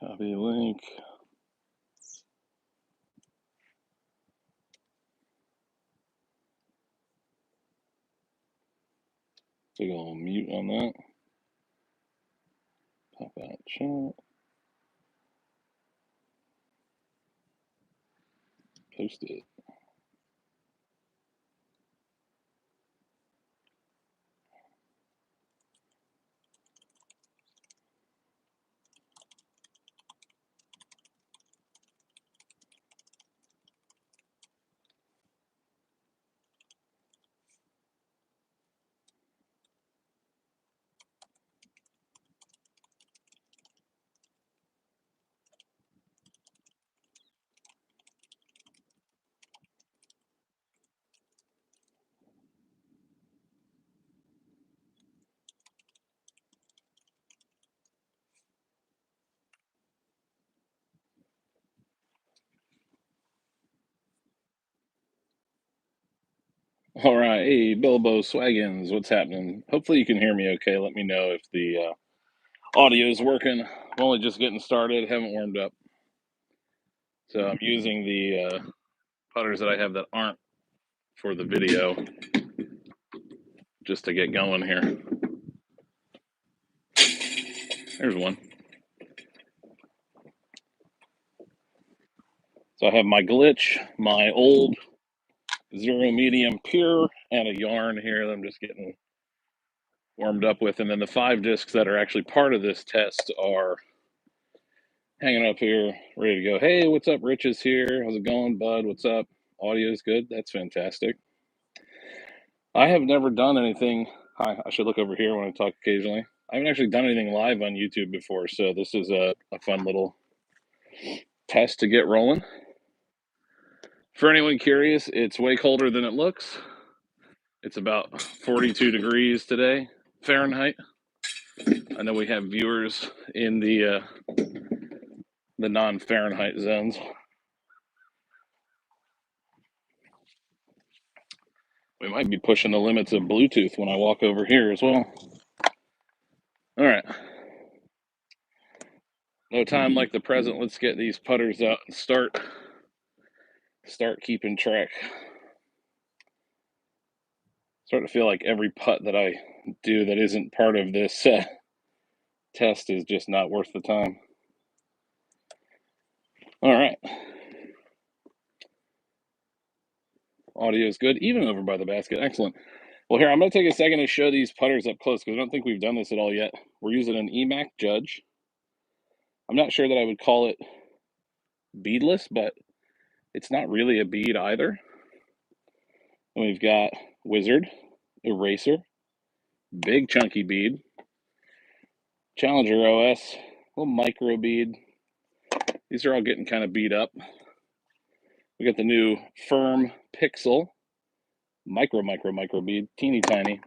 Copy link. Big ol' mute on that. Pop out chat. Post it. All right, hey Bilbo Swaggins, what's happening? Hopefully you can hear me okay. Let me know if the audio is working. I'm only just getting started, haven't warmed up. So I'm using the putters that I have that aren't for the video just to get going here. There's one. So I have my glitch, my old zero medium pure, and a yarn here that I'm just getting warmed up with. And then the 5 discs that are actually part of this test are hanging up here, ready to go. Hey, what's up? Rich is here. How's it going, bud? What's up? Audio's good. That's fantastic. I have never done anything. I should look over here when I talk occasionally. I haven't actually done anything live on YouTube before, so this is a fun little test to get rolling. For anyone curious, it's way colder than it looks. It's about 42 degrees today, Fahrenheit. I know we have viewers in the non-Fahrenheit zones. We might be pushing the limits of Bluetooth when I walk over here as well. All right. No time like the present. Let's get these putters out and start keeping track. Start to feel like every putt that I do that isn't part of this test is just not worth the time. All right. Audio is good, even over by the basket. Excellent. Well, here, I'm going to take a second to show these putters up close because I don't think we've done this at all yet. We're using an EMAC Judge. I'm not sure that I would call it beadless, but it's not really a bead either. And we've got Wizard, Eraser, big chunky bead, Challenger OS, little micro bead. These are all getting kind of beat up. We got the new Firm Pixel, micro bead, teeny tiny,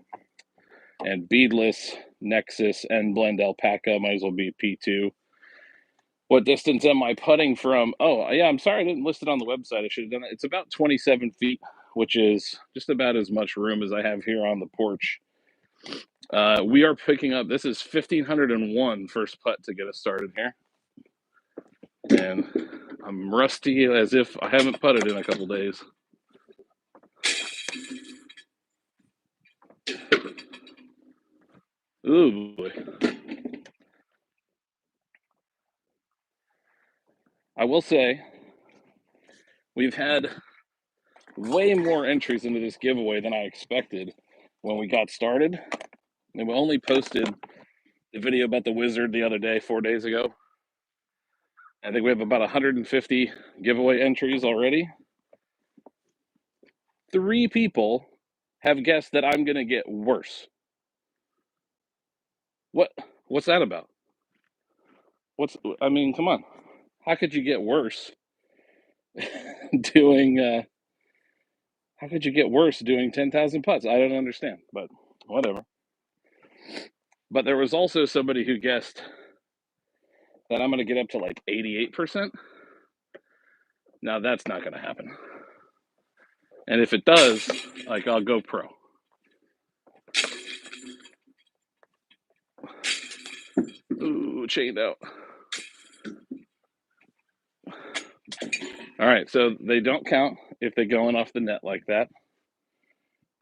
and beadless Nexus and Blend Alpaca, might as well be P2. What distance am I putting from? Oh, yeah, I'm sorry I didn't list it on the website. I should have done it. It's about 27 feet, which is just about as much room as I have here on the porch. We are picking up, this is 1501 first putt to get us started here. And I'm rusty as if I haven't putted in a couple days. Ooh, boy. I will say, we've had way more entries into this giveaway than I expected when we got started. And we only posted the video about the Wizard the other day, 4 days ago. I think we have about 150 giveaway entries already. 3 people have guessed that I'm going to get worse. What's that about? I mean, come on. How could you get worse doing how could you get worse doing 10,000 putts? I don't understand, but whatever. But there was also somebody who guessed that I'm going to get up to like 88%. Now that's not going to happen. And if it does, like, I'll go pro. Ooh, chained out. All right, so they don't count if they go in off the net like that.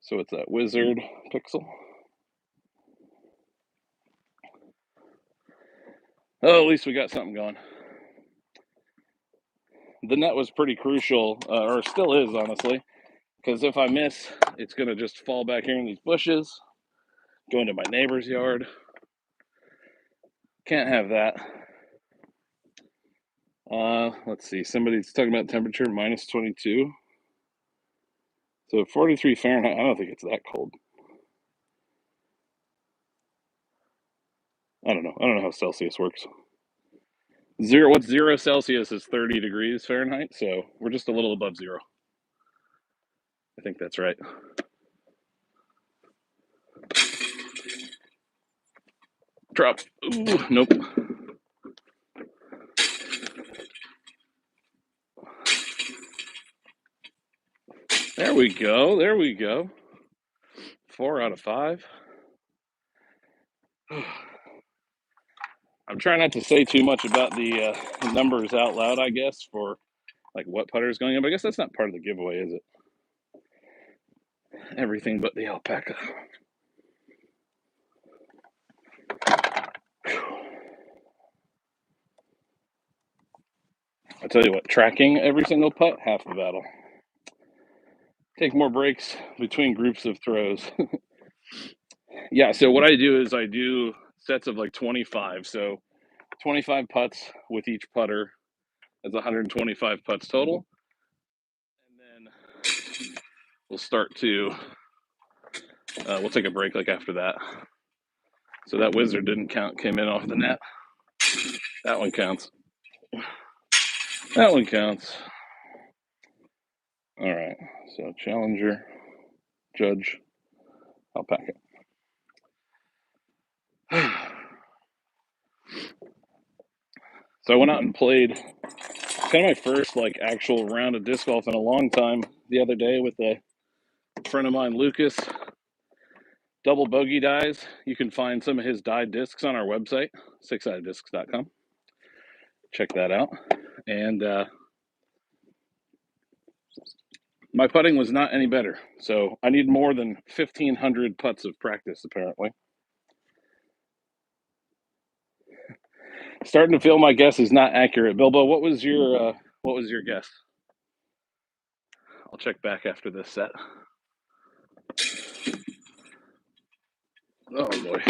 So it's that Wizard Pixel. Oh, at least we got something going. The net was pretty crucial, or still is, honestly, because if I miss, it's going to just fall back here in these bushes, go into my neighbor's yard. Can't have that. Let's see. Somebody's talking about temperature minus 22. So 43 Fahrenheit. I don't think it's that cold. I don't know. I don't know how Celsius works. What's 0 Celsius is 30 degrees Fahrenheit. So we're just a little above 0. I think that's right. Drop. Ooh, nope. There we go. There we go. 4 out of 5. I'm trying not to say too much about the numbers out loud, I guess, for like what putter is going in. But I guess that's not part of the giveaway, is it? Everything but the alpaca. I tell you what, tracking every single putt, half the battle. Take more breaks between groups of throws. Yeah, so what I do is I do sets of like 25. So 25 putts with each putter. That's 125 putts total. And then we'll start to, we'll take a break like after that. So that Wizard didn't count, came in off the net. That one counts. That one counts. All right, so Challenger, Judge, Alpaca. So I went out and played kind of my first like actual round of disc golf in a long time the other day with a friend of mine, Lucas. Double bogey dies. You can find some of his dyed discs on our website, sixsidediscs.com. Check that out. And my putting was not any better. So I need more than 1,500 putts of practice, apparently. Starting to feel my guess is not accurate. Bilbo, what was your guess? I'll check back after this set. Oh boy.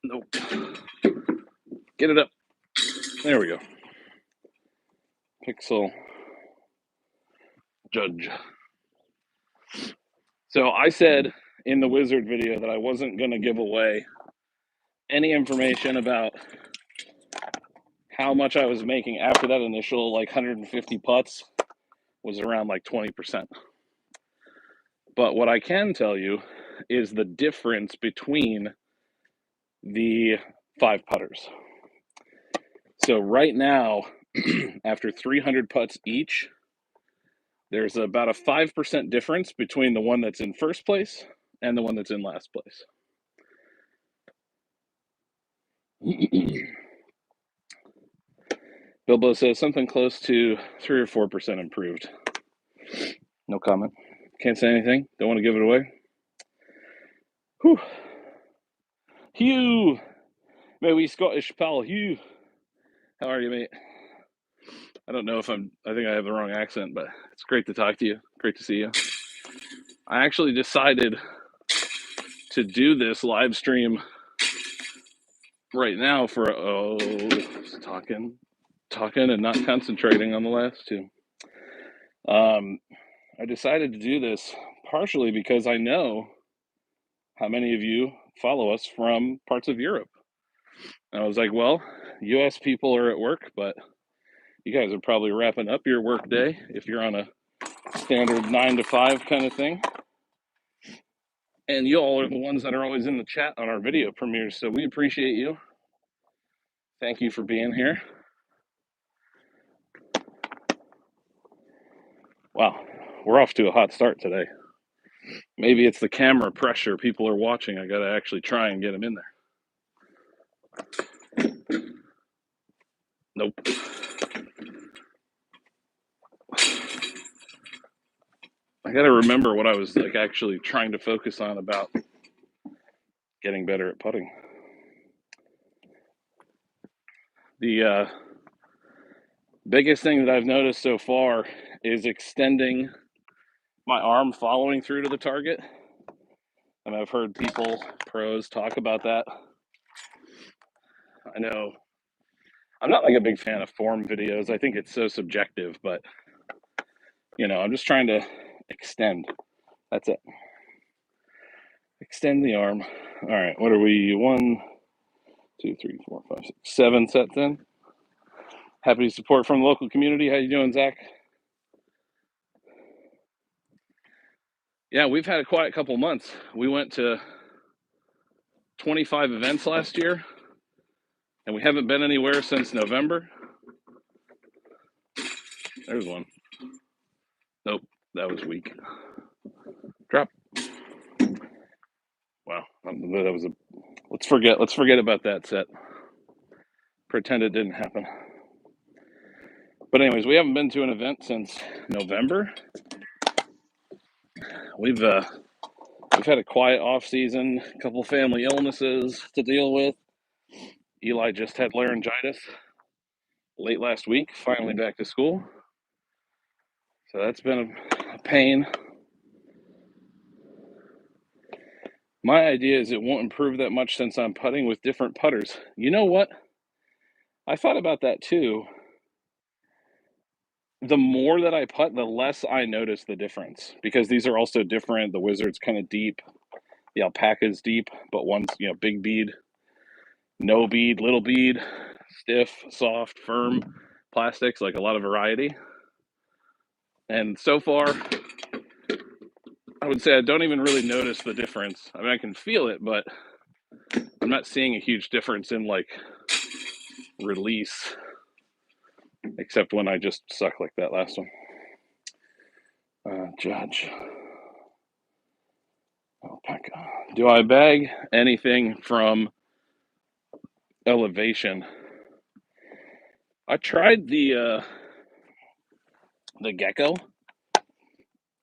Nope. Get it up. There we go. Pixel Judge. So I said in the Wizard video that I wasn't going to give away any information about how much I was making after that initial like 150 putts was around like 20%. But what I can tell you is the difference between the 5 putters. So right now, after 300 putts each, there's about a 5% difference between the one that's in first place and the one that's in last place. Bilbo says something close to 3 or 4% improved. No comment. Can't say anything. Don't want to give it away. Whew. Hugh, my wee Scottish pal, Hugh. How are you, mate? I don't know if I think I have the wrong accent, but it's great to talk to you. Great to see you. I actually decided to do this live stream right now for talking and not concentrating on the last two. I decided to do this partially because I know how many of you follow us from parts of Europe. And I was like, well, US people are at work, but you guys are probably wrapping up your work day if you're on a standard 9 to 5 kind of thing. And you all are the ones that are always in the chat on our video premieres, so we appreciate you. Thank you for being here. Wow, we're off to a hot start today. Maybe it's the camera pressure. People are watching. I got to actually try and get them in there. Nope. I got to remember what I was like actually trying to focus on about getting better at putting. The biggest thing that I've noticed so far is extending my arm following through to the target. And I've heard people, pros, talk about that. I know I'm not like a big fan of form videos. I think it's so subjective, but I'm just trying to extend. That's it. Extend the arm. All right, what are we? 1, 2, 3, 4, 5, 6, 7 sets in. Happy to support from the local community. How you doing, Zach? Yeah, we've had a quiet couple months. We went to 25 events last year, and we haven't been anywhere since November. There's one. Nope, that was weak. Drop. Wow, that was a. Let's forget about that set. Pretend it didn't happen. But anyways, we haven't been to an event since November. We've had a quiet off season, a couple family illnesses to deal with. Eli just had laryngitis late last week, finally back to school. So that's been a pain. My idea is it won't improve that much since I'm putting with different putters. You know what? I thought about that too. The more that I putt, the less I notice the difference because these are also different. The Wizard's kind of deep, the Alpaca's deep, but one's big bead, no bead, little bead, stiff, soft, firm plastics, like a lot of variety. And so far, I would say I don't even really notice the difference. I mean, I can feel it, but I'm not seeing a huge difference in like release, except when I just suck like that last one. Judge. Alpaca. Do I bag anything from Elevation? I tried the Gecko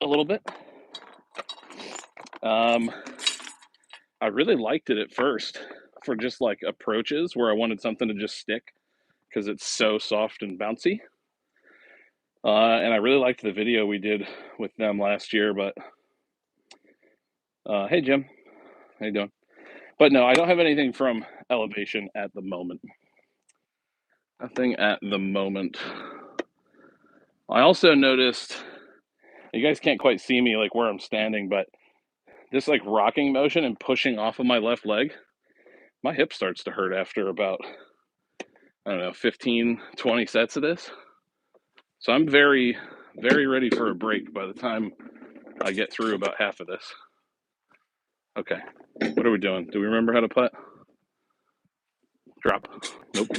a little bit. I really liked it at first for just like approaches where I wanted something to just stick because it's so soft and bouncy. And I really liked the video we did with them last year, but hey Jim, how you doing? But no, I don't have anything from Elevation at the moment. Nothing at the moment. I also noticed, you guys can't quite see me like where I'm standing, but this like rocking motion and pushing off of my left leg, my hip starts to hurt after about, I don't know, 15, 20 sets of this. So I'm very, very ready for a break by the time I get through about half of this. Okay, what are we doing? Do we remember how to putt? Drop. Nope.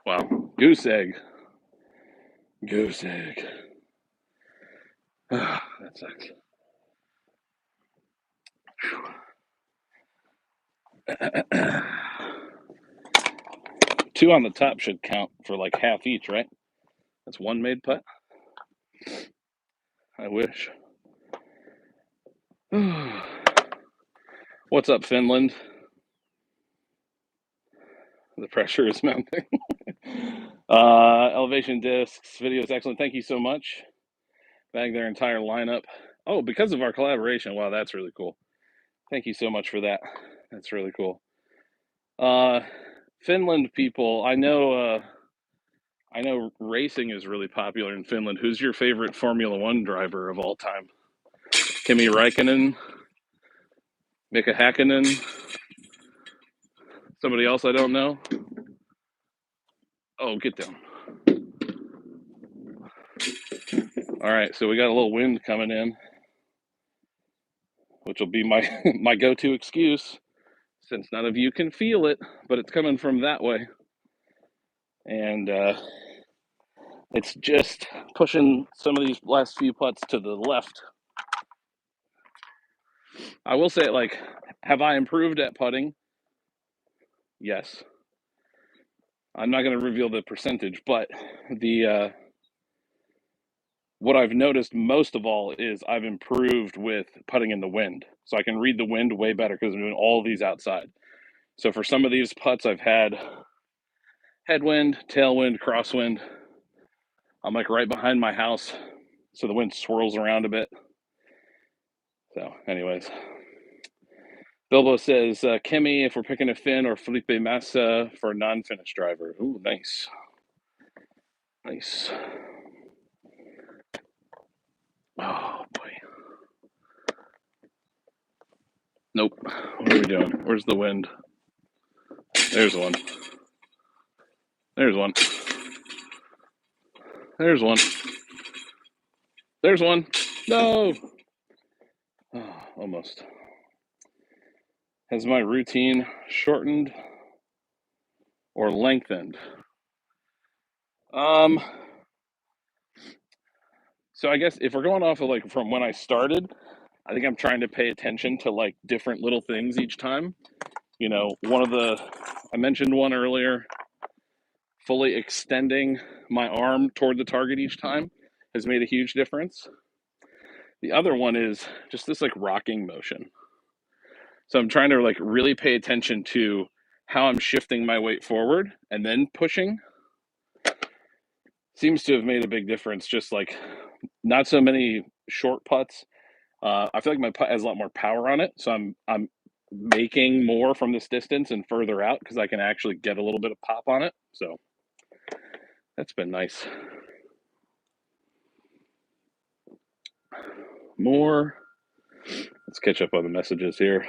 Wow, goose egg. Goose egg. That sucks. Two on the top should count for like half each, right? That's one made putt. I wish. What's up, Finland? The pressure is mounting. Elevation Discs video is excellent. Thank you so much. Bag their entire lineup. Oh, because of our collaboration. Wow, that's really cool. Thank you so much for that. That's really cool. Finland people, I know racing is really popular in Finland. Who's your favorite Formula One driver of all time? Kimi Räikkönen? Mika Häkkinen? Somebody else I don't know? Oh, get down. All right, so we got a little wind coming in, which will be my go-to excuse since none of you can feel it, but it's coming from that way. And it's just pushing some of these last few putts to the left. I will say, like, have I improved at putting? Yes. I'm not going to reveal the percentage, but the what I've noticed most of all is I've improved with putting in the wind. So I can read the wind way better because I'm doing all of these outside. So for some of these putts, I've had headwind, tailwind, crosswind. I'm like right behind my house, so the wind swirls around a bit. So, anyways, Bilbo says, Kimi, if we're picking a Finn or Felipe Massa for a non-finish driver. Ooh, nice. Nice. Oh, boy. Nope. What are we doing? Where's the wind? There's one. There's one. There's one. There's one. No! Oh, almost. Has my routine shortened or lengthened? So I guess if we're going off of like from when I started, I think I'm trying to pay attention to like different little things each time. You know, I mentioned one earlier, fully extending my arm toward the target each time has made a huge difference. The other one is just this like rocking motion. So I'm trying to like really pay attention to how I'm shifting my weight forward and then pushing. Seems to have made a big difference. Just like not so many short putts. I feel like my putt has a lot more power on it, so I'm making more from this distance and further out because I can actually get a little bit of pop on it. So that's been nice. More. Let's catch up on the messages here.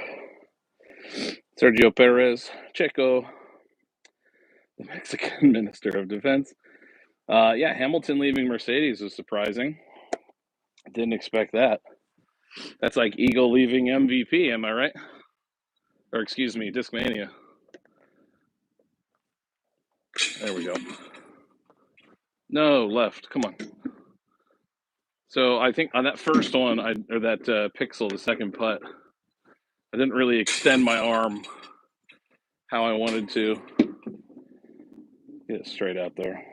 Sergio Perez, Checo, the Mexican Minister of Defense. Yeah, Hamilton leaving Mercedes was surprising. Didn't expect that. That's like Eagle leaving MVP, am I right? Or excuse me, Discmania. There we go. No, left. Come on. So I think on that first one, or that pixel, the second putt, I didn't really extend my arm how I wanted to. Get it straight out there.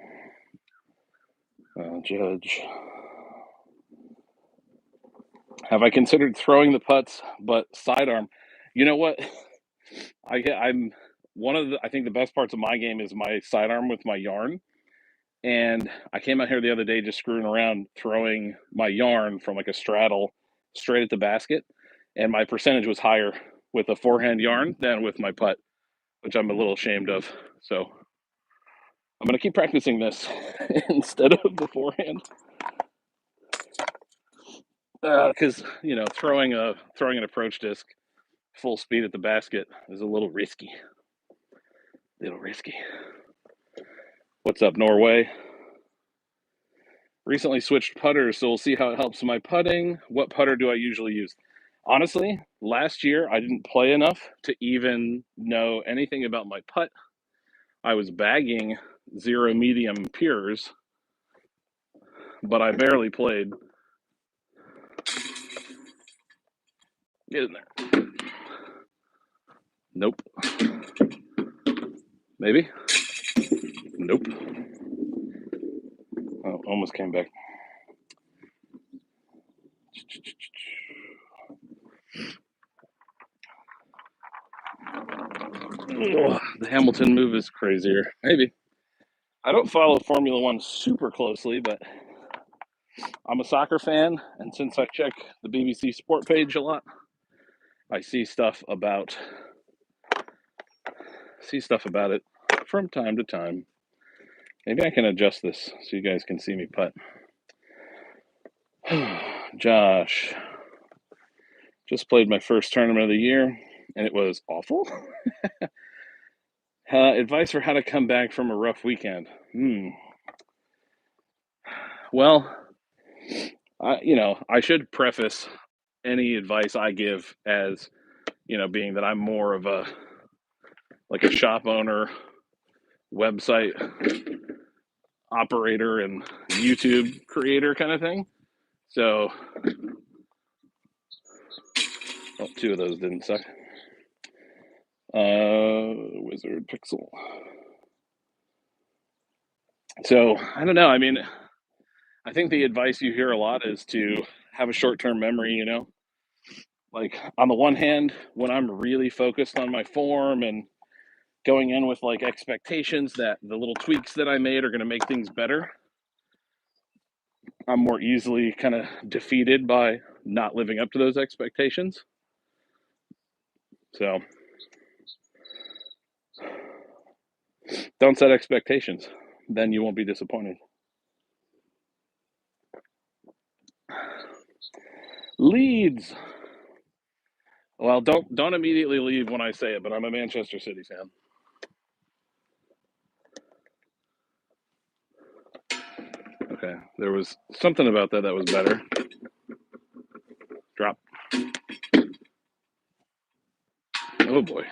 Judge. Have I considered throwing the putts, but sidearm? You know what? I'm one of the. I think the best parts of my game is my sidearm with my yarn. And I came out here the other day just screwing around, throwing my yarn from like a straddle straight at the basket, and my percentage was higher with a forehand yarn than with my putt, which I'm a little ashamed of. So I'm going to keep practicing this instead of the forehand, because you know throwing an approach disc full speed at the basket is a little risky. What's up, Norway? Recently switched putters, so we'll see how it helps my putting. What putter do I usually use? Honestly, last year I didn't play enough to even know anything about my putt. I was bagging zero medium pures, but I barely played. Get in there. Nope. Maybe? Nope. Oh, almost came back. Oh, the Hamilton move is crazier. Maybe. I don't follow Formula One super closely, but I'm a soccer fan, and since I check the BBC Sport page a lot, I see stuff about it from time to time. Maybe I can adjust this so you guys can see me putt. Josh, just played my first tournament of the year, and it was awful. Advice for how to come back from a rough weekend. Well, I should preface any advice I give as, being that I'm more of a shop owner, website operator, and YouTube creator kind of thing. So, two of those didn't suck. Wizard Pixel. So I don't know. I mean, I think the advice you hear a lot is to have a short-term memory, you know? Like on the one hand, when I'm really focused on my form and going in with like expectations that the little tweaks that I made are going to make things better, I'm more easily kind of defeated by not living up to those expectations. So don't set expectations. Then you won't be disappointed. Leeds. Well, don't immediately leave when I say it, but I'm a Manchester City fan. Okay, there was something about that was better. Drop. Oh boy.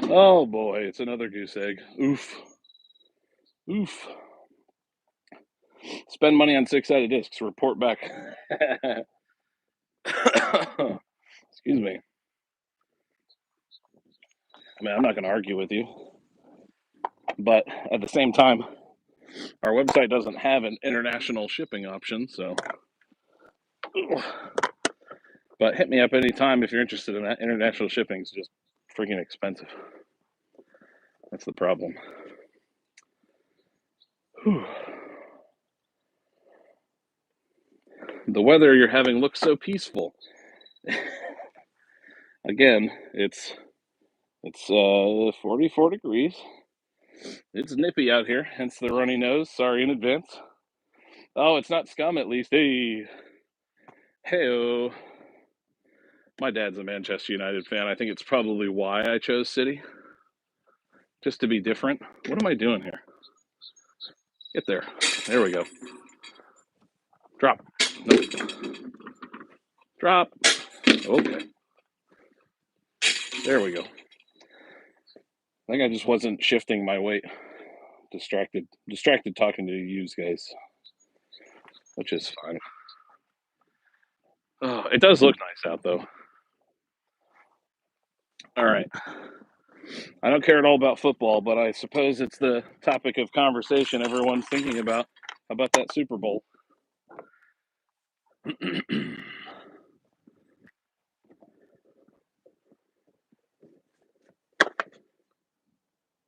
Oh boy, it's another goose egg. Oof. Oof. Spend money on six-sided discs. Report back. Excuse me. I mean, I'm not going to argue with you, but at the same time, our website doesn't have an international shipping option, so. But hit me up anytime if you're interested in that. International shipping is just freaking expensive. That's the problem. Whew. The weather you're having looks so peaceful. Again, it's 44 degrees. It's nippy out here, hence the runny nose. Sorry in advance. Oh, it's not scum at least. Hey, hey. My dad's a Manchester United fan. I think it's probably why I chose City, just to be different. What am I doing here? Get there. There we go. Drop. Nope. Drop. Okay. There we go. I think I just wasn't shifting my weight. Distracted talking to you guys, which is fine. Oh, it does look nice out though. All right. I don't care at all about football, but I suppose it's the topic of conversation everyone's thinking about. How about that Super Bowl?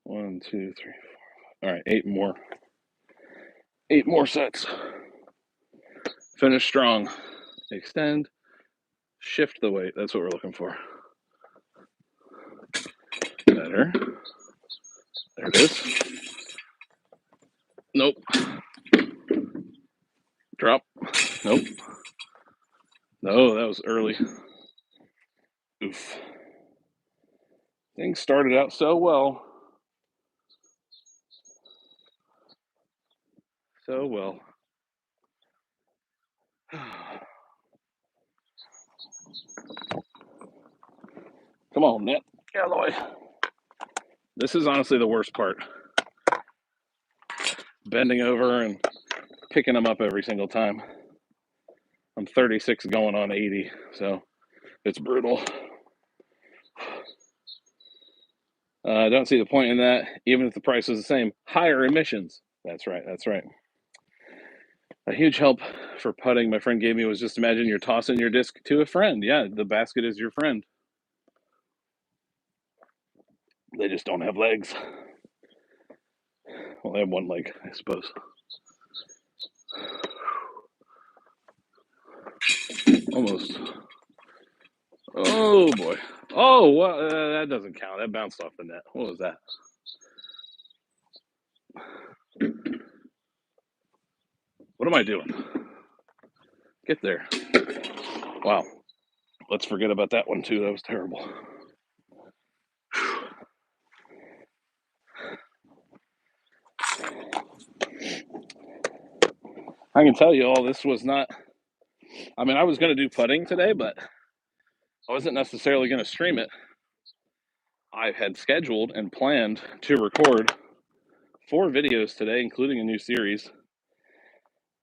One, two, three, four. All right, eight more. 8 more sets. Finish strong. Extend. Shift the weight. That's what we're looking for. Better. There it is. Nope. Drop. Nope. No, that was early. Oof. Things started out so well. So well. Come on, net. Get out of the way. This is honestly the worst part. Bending over and picking them up every single time. I'm 36 going on 80, so it's brutal. I don't see the point in that, even if the price is the same. Higher emissions. That's right. That's right. A huge help for putting my friend gave me was just imagine you're tossing your disc to a friend. Yeah, the basket is your friend. They just don't have legs. Well, they have one leg, I suppose. Almost. Oh boy. Oh, well, that doesn't count. That bounced off the net. What was that? What am I doing? Get there. Wow. Let's forget about that one too. That was terrible. I can tell you all this was not. I mean, I was going to do putting today, but I wasn't necessarily going to stream it. I had scheduled and planned to record 4 videos today, including a new series,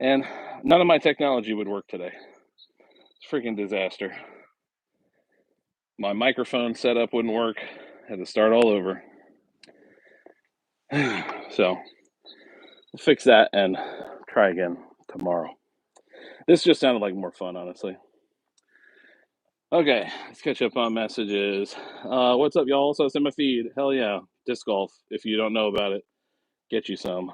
and none of my technology would work today. It's a freaking disaster. My microphone setup wouldn't work. Had to start all over. So we'll fix that and try again tomorrow. This just sounded like more fun, honestly. Okay, let's catch up on messages. What's up, y'all? So it's in my feed. Hell yeah, disc golf. If you don't know about it, get you some.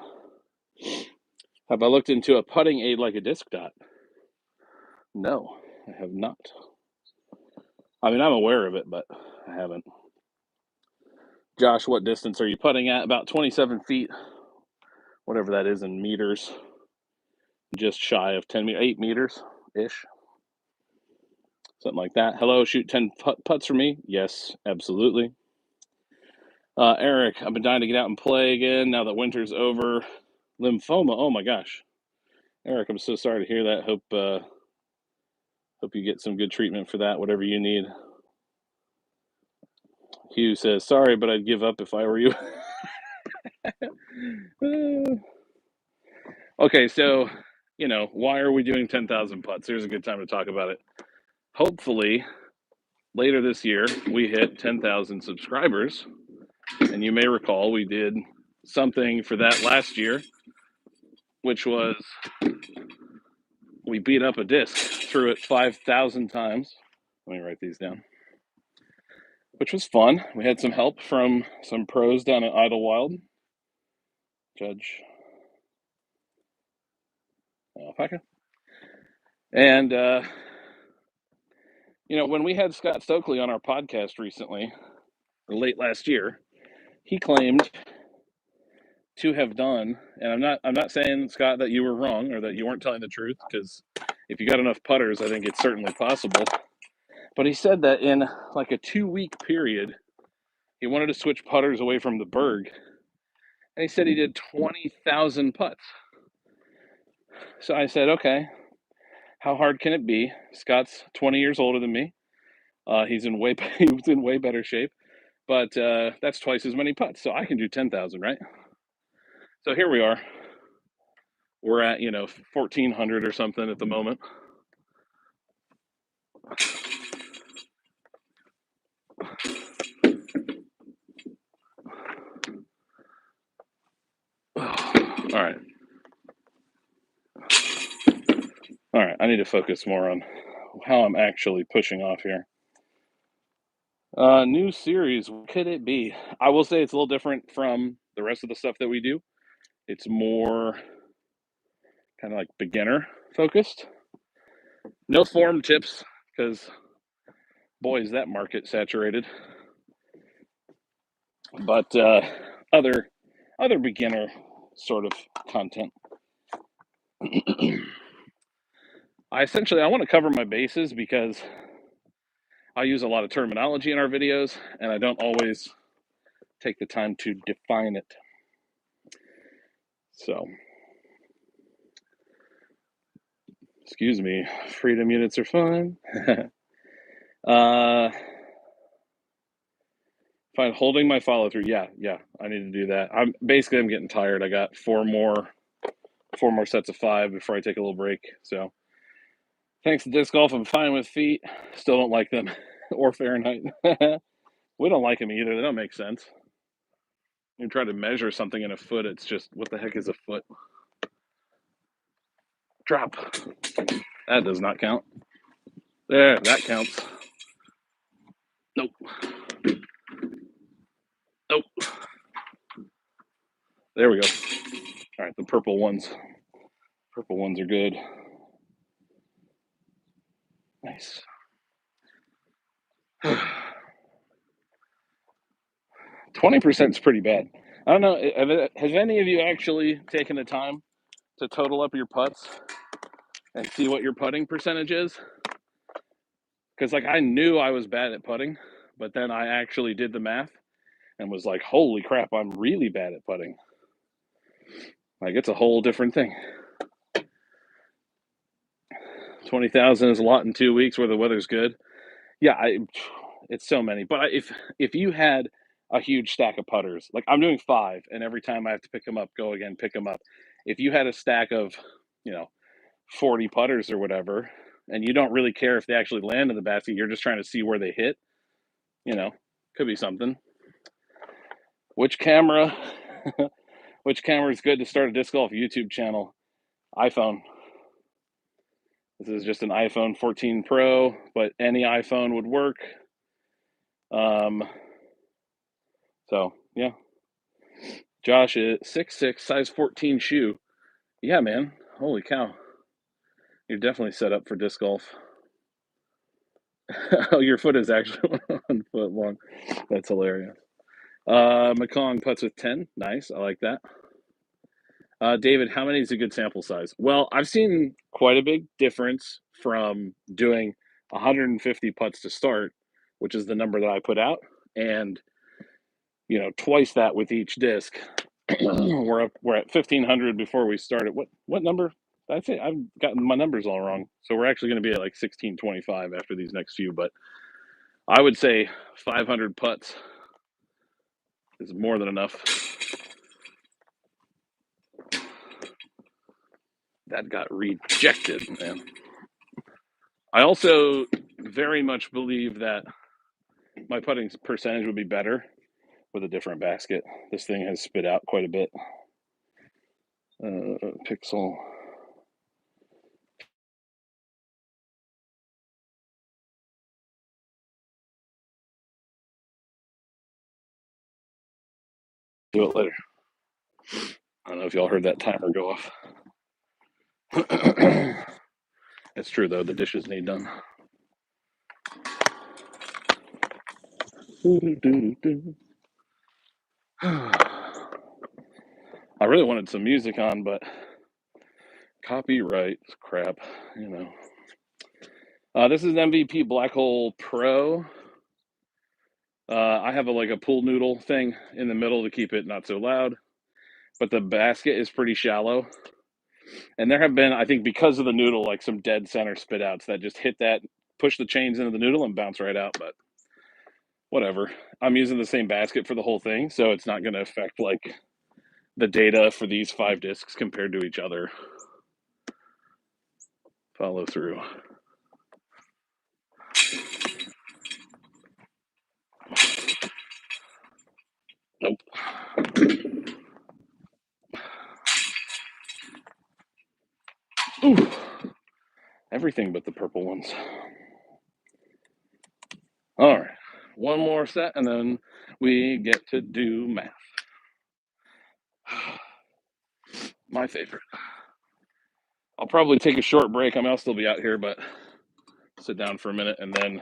Have I looked into a putting aid like a disc dot? No, I have not. I mean, I'm aware of it, but I haven't. Josh, what distance are you putting at? About 27 feet, whatever that is in meters. Just shy of 10 meters, 8 meters ish. Something like that. Hello, shoot 10 putts for me? Yes, absolutely. Eric, I've been dying to get out and play again now that winter's over. Lymphoma, oh my gosh. Eric, I'm so sorry to hear that. Hope you get some good treatment for that, whatever you need. Hugh says, sorry, but I'd give up if I were you. Okay, so, why are we doing 10,000 putts? Here's a good time to talk about it. Hopefully, later this year, we hit 10,000 subscribers. And you may recall we did something for that last year, which was we beat up a disc, threw it 5,000 times. Let me write these down. Which was fun. We had some help from some pros down at Idlewild. Judge Alpaca. And, when we had Scott Stokely on our podcast recently, late last year, he claimed to have done, and I'm not saying, Scott, that you were wrong or that you weren't telling the truth, because if you got enough putters, I think it's certainly possible. But he said that in like a 2-week period, he wanted to switch putters away from the Berg. And he said he did 20,000 putts. So I said, okay, how hard can it be? Scott's 20 years older than me. He was in way better shape, but that's twice as many putts. So I can do 10,000, right? So here we are. We're at 1,400 or something at the moment. All right. I need to focus more on how I'm actually pushing off here. New series, what could it be? I will say it's a little different from the rest of the stuff that we do. It's more kind of like beginner focused. No form tips, because boy, is that market saturated. But other beginner sort of content. I want to cover my bases because I use a lot of terminology in our videos, and I don't always take the time to define it. So, excuse me, freedom units are fun. Fine, holding my follow through. Yeah, I need to do that. I'm getting tired. I got four more sets of 5 before I take a little break. So, thanks to disc golf, I'm fine with feet. Still don't like them or Fahrenheit. We don't like them either. They don't make sense. You try to measure something in a foot, it's just, what the heck is a foot? Drop. That does not count. There, that counts. Nope. There we go. All right, the purple ones. Purple ones are good. Nice. 20% is pretty bad. I don't know. Has any of you actually taken the time to total up your putts and see what your putting percentage is? Because I knew I was bad at putting, but then I actually did the math and was like, holy crap, I'm really bad at putting. It's a whole different thing. 20,000 is a lot in 2 weeks where the weather's good. Yeah, it's so many. But if you had a huge stack of putters, like I'm doing 5, and every time I have to pick them up, go again, pick them up. If you had a stack of, 40 putters or whatever, and you don't really care if they actually land in the basket, you're just trying to see where they hit, could be something. Which camera Which camera is good to start a disc golf YouTube channel? iPhone. This is just an iPhone 14 Pro, but any iPhone would work. So yeah. Josh is 6'6", size 14 shoe. Yeah, man. Holy cow. You're definitely set up for disc golf. Oh, your foot is actually 1 foot long. That's hilarious. McCong putts with 10. Nice. I like that. David, how many is a good sample size? Well, I've seen quite a big difference from doing 150 putts to start, which is the number that I put out, and twice that with each disc. We're at 1,500 before we started. What number? I think I've gotten my numbers all wrong. So we're actually going to be at like 1625 after these next few, but I would say 500 putts is more than enough. That got rejected, man. I also very much believe that my putting percentage would be better with a different basket. This thing has spit out quite a bit. Pixel. Do it later. I don't know if y'all heard that timer go off. It's true, though. The dishes need done. I really wanted some music on, but copyright crap, This is MVP Black Hole Pro. I have a pool noodle thing in the middle to keep it not so loud, but the basket is pretty shallow. And there have been, I think, because of the noodle, like some dead center spit outs that just hit that, push the chains into the noodle and bounce right out. But whatever. I'm using the same basket for the whole thing, so it's not going to affect like the data for these 5 discs compared to each other. Follow through. Nope. Ooh. Everything but the purple ones. All right. One more set, and then we get to do math. My favorite. I'll probably take a short break. I mean, I'll still be out here, but sit down for a minute and then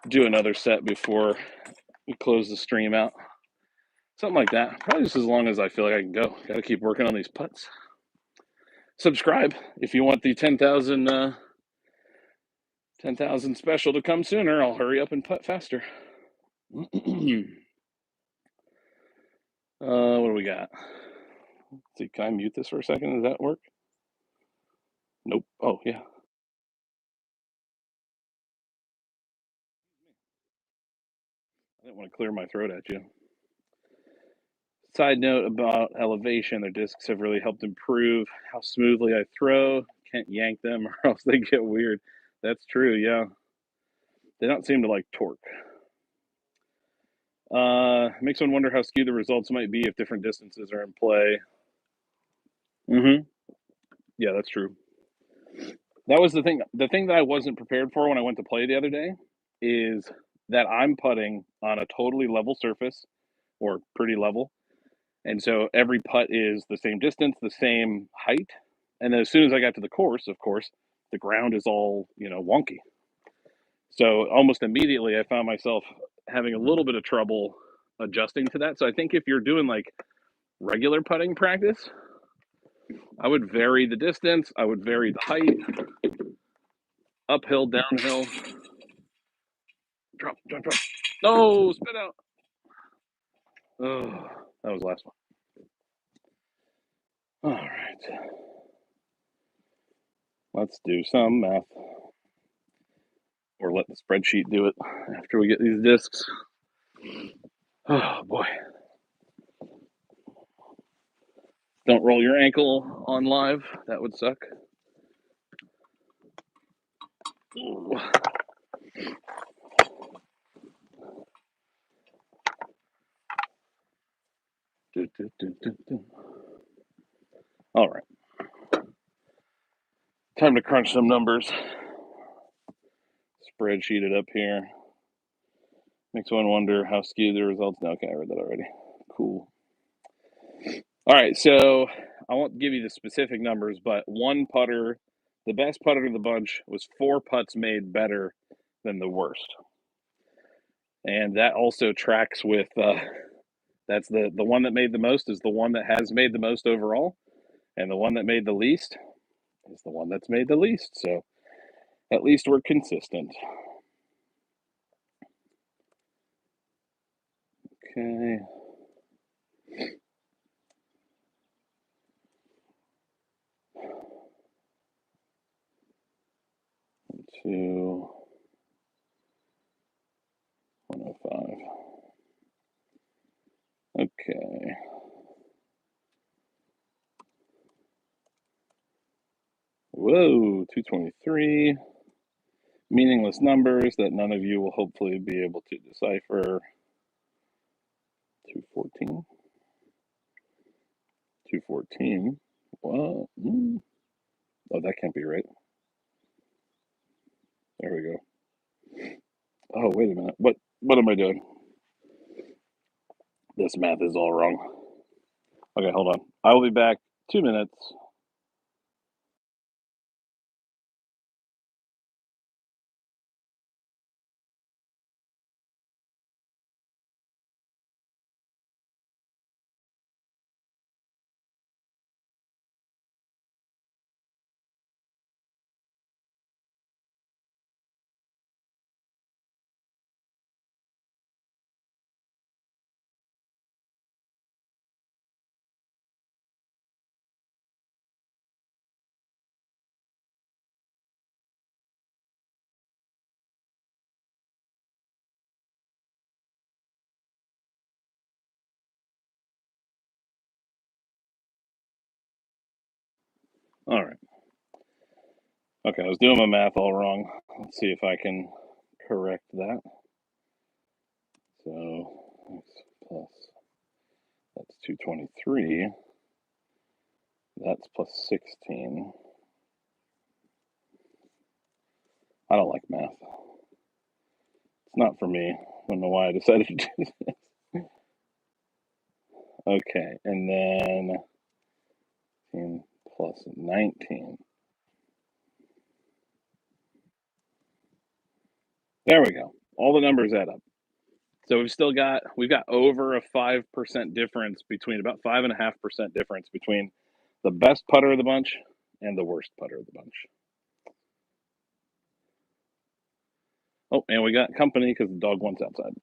do another set before we close the stream out. Something like that. Probably just as long as I feel like I can go. Got to keep working on these putts. Subscribe if you want the 10,000 special to come sooner. I'll hurry up and putt faster. What do we got? Let's see, can I mute this for a second? Does that work? Nope. Oh, yeah. I didn't want to clear my throat at you. Side note about elevation, their discs have really helped improve how smoothly I throw. Can't yank them or else they get weird. That's true, yeah. They don't seem to like torque. Makes one wonder how skewed the results might be if different distances are in play. Yeah, that's true. That was the thing. The thing that I wasn't prepared for when I went to play the other day is that I'm putting on a totally level surface, or pretty level. And so every putt is the same distance, the same height. And then as soon as I got to the course, of course, the ground is all, wonky. So almost immediately I found myself having a little bit of trouble adjusting to that. So I think if you're doing like regular putting practice, I would vary the distance, I would vary the height, uphill, downhill. Drop. No, spit out. Oh, that was the last one. All right. Let's do some math. Or let the spreadsheet do it after we get these discs. Oh, boy. Don't roll your ankle on live. That would suck. Ooh. All right. Time to crunch some numbers. Spreadsheet it up here. Makes one wonder how skewed the results. No, okay, I read that already. Cool. All right, so I won't give you the specific numbers, but one putter, the best putter of the bunch, was 4 putts made better than the worst. And that also tracks with that's the one that made the most is the one that has made the most overall, and the one that made the least is the one that's made the least. So at least we're consistent. Okay. To 105. Okay. Whoa, 223. Meaningless numbers that none of you will hopefully be able to decipher. 214. 214. What? Oh, that can't be right. There we go. Oh, wait a minute. What am I doing? This math is all wrong. Okay, hold on. I will be back 2 minutes. All right. Okay, I was doing my math all wrong. Let's see if I can correct that. So x plus, that's 223. That's plus 16. I don't like math. It's not for me. I don't know why I decided to do this. Okay, and then 10 plus 19. There we go. All the numbers add up. So we've got over a 5% difference between about 5.5% difference between the best putter of the bunch and the worst putter of the bunch. Oh, and we got company because the dog wants outside.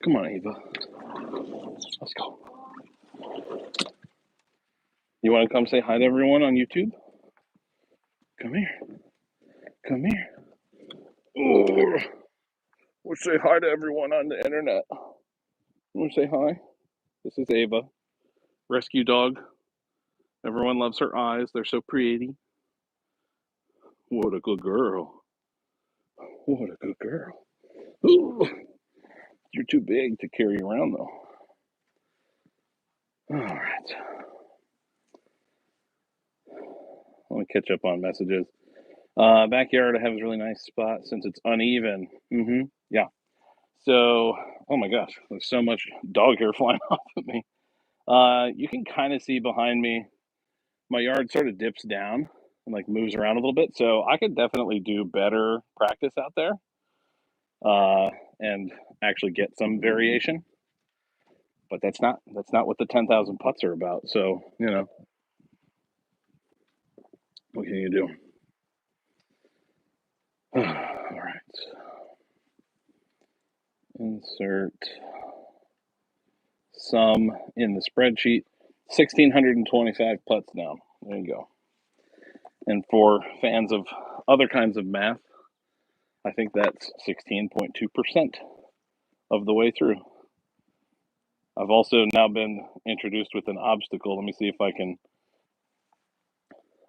Come on, Eva. Let's go. You want to come say hi to everyone on YouTube? Come here. Come here. Oh, we'll say hi to everyone on the internet. Want to say hi? This is Ava, rescue dog. Everyone loves her eyes. They're so pretty. What a good girl. What a good girl. Ooh, you're too big to carry around, though. All right. Let me catch up on messages. Backyard I have a really nice spot since it's uneven. Yeah. So, oh my gosh, there's so much dog hair flying off of me. You can kind of see behind me, my yard sort of dips down and like moves around a little bit. So I could definitely do better practice out there and actually get some variation. But that's not what the 10,000 putts are about. So what can you do? All right. Insert sum in the spreadsheet. 1,625 putts now. There you go. And for fans of other kinds of math, I think that's 16.2% of the way through. I've also now been introduced with an obstacle. Let me see if I can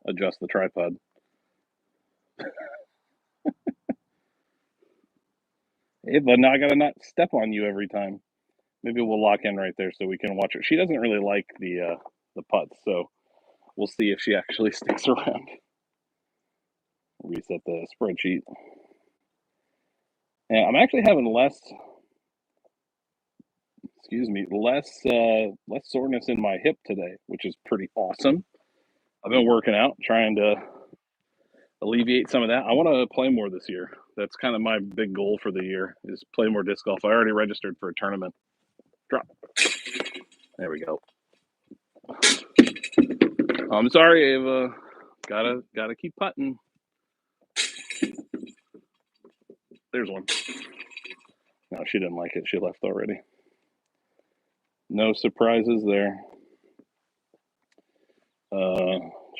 adjust the tripod. Hey, but now I gotta not step on you every time. Maybe we'll lock in right there so we can watch her. She doesn't really like the putts, so we'll see if she actually sticks around. Reset the spreadsheet. And I'm actually having less less soreness in my hip today, which is pretty awesome. I've been working out, trying to alleviate some of that. I want to play more this year. That's kind of my big goal for the year is play more disc golf. I already registered for a tournament. Drop. There we go. I'm sorry, Ava. Gotta keep putting. There's one. No, she didn't like it. She left already. No surprises there.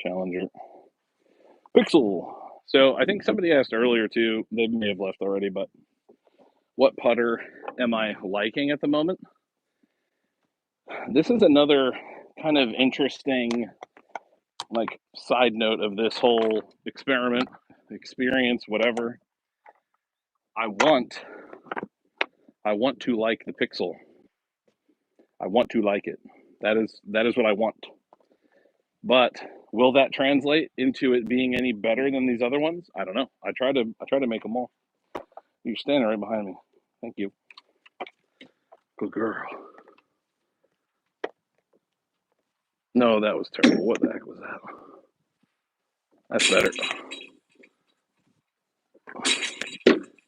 Challenger. Pixel. So I think somebody asked earlier too, they may have left already, but what putter am I liking at the moment? This is another kind of interesting like side note of this whole experiment, experience, whatever. I want to like the Pixel. I want to like it. That is what I want. But will that translate into it being any better than these other ones? I don't know. I try to make them all. You're standing right behind me. Thank you. Good girl. No, that was terrible. What the heck was that? That's better.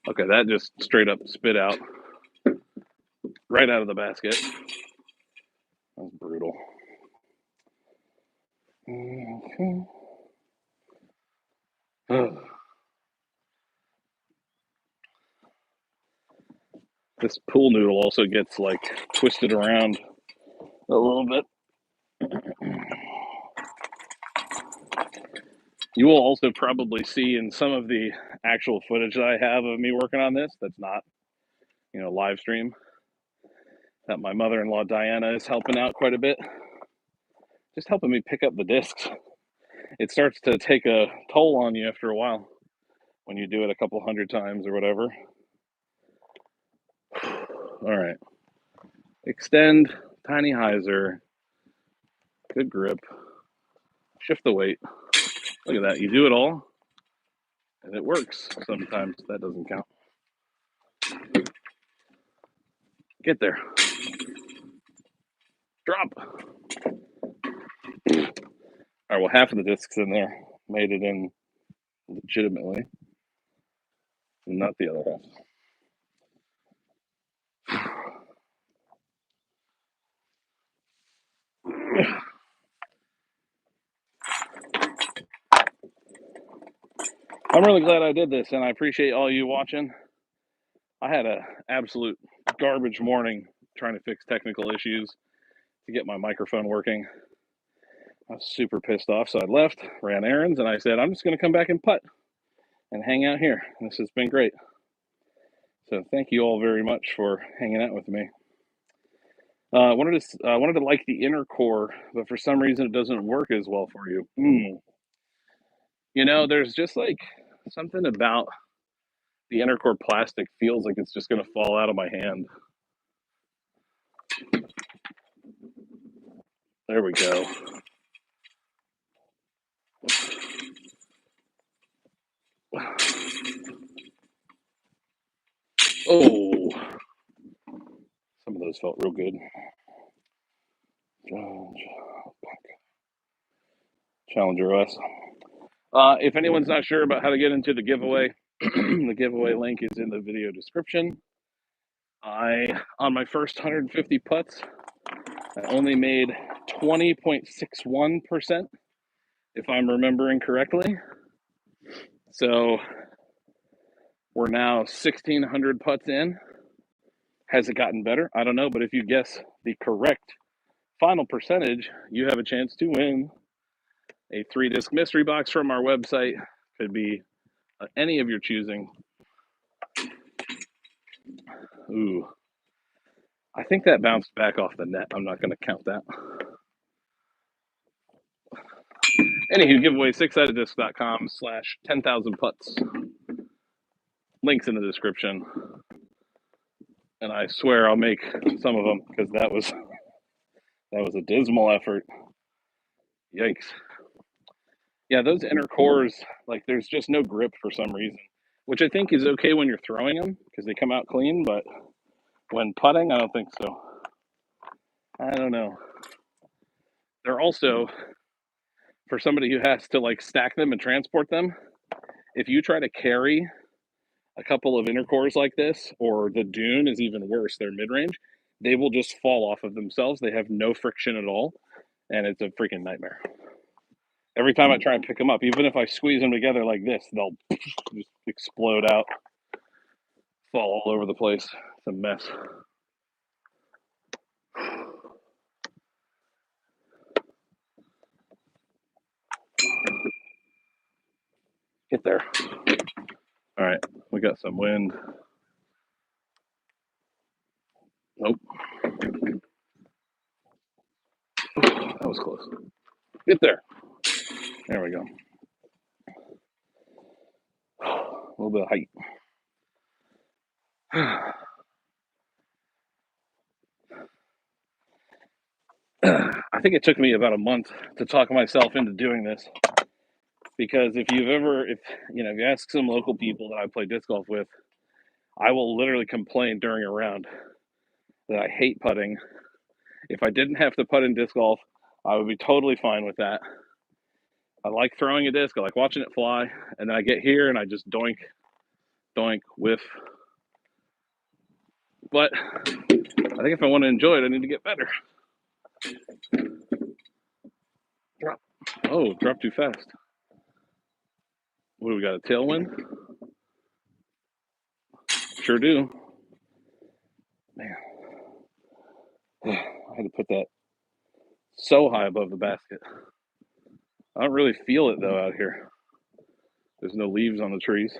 Okay, that just straight up spit out right out of the basket. That's brutal. Okay. This pool noodle also gets like twisted around a little bit. You will also probably see in some of the actual footage that I have of me working on this that's not, live stream, that my mother-in-law Diana is helping out quite a bit, just helping me pick up the discs. It starts to take a toll on you after a while when you do it a couple hundred times or whatever. All right. Extend, tiny hyzer, good grip, shift the weight. Look at that. You do it all, and it works. Sometimes that doesn't count. Get there. Drop. All right, well, half of the discs in there made it in legitimately, not the other half. I'm really glad I did this, and I appreciate all you watching. I had an absolute garbage morning trying to fix technical issues to get my microphone working. I was super pissed off, so I left, ran errands, and I said, I'm just going to come back and putt and hang out here. This has been great. So thank you all very much for hanging out with me. I wanted to like the inner core, but for some reason it doesn't work as well for you. There's just like something about the inner core plastic feels like it's just going to fall out of my hand. There we go. Oh, some of those felt real good. Challenger OS. If anyone's not sure about how to get into the giveaway, the giveaway link is in the video description. On my first 150 putts, I only made 20.61%, if I'm remembering correctly. So we're now 1,600 putts in. Has it gotten better? I don't know, but if you guess the correct final percentage, you have a chance to win a 3-disc mystery box from our website. Could be any of your choosing. Ooh, I think that bounced back off the net. I'm not going to count that. Anywho, giveaway 6sidedisc.com/10,000 putts. Links in the description. and I swear I'll make some of them because that was a dismal effort. Yikes. Yeah, those inner cores, like there's just no grip for some reason, which I think is okay when you're throwing them because they come out clean, but when putting, I don't think so. I don't know. They're also, for somebody who has to like stack them and transport them, if you try to carry a couple of inner cores like this, or the Dune is even worse, they're mid range, they will just fall off of themselves. They have no friction at all, and it's a freaking nightmare. Every time I try and pick them up, even if I squeeze them together like this, they'll just explode out, fall all over the place. It's a mess. Get there. All right, we got some wind. Nope. That was close. Get there. There we go. A little bit of height. I think it took me about a month to talk myself into doing this, because if you ask some local people that I play disc golf with, I will literally complain during a round that I hate putting. If I didn't have to putt in disc golf, I would be totally fine with that. I like throwing a disc. I like watching it fly, and then I get here and I just doink, doink, whiff. But I think if I want to enjoy it, I need to get better. Drop. Oh, drop too fast. What do we got? A tailwind? Sure do. Man, I had to put that so high above the basket. I don't really feel it though out here. There's no leaves on the trees.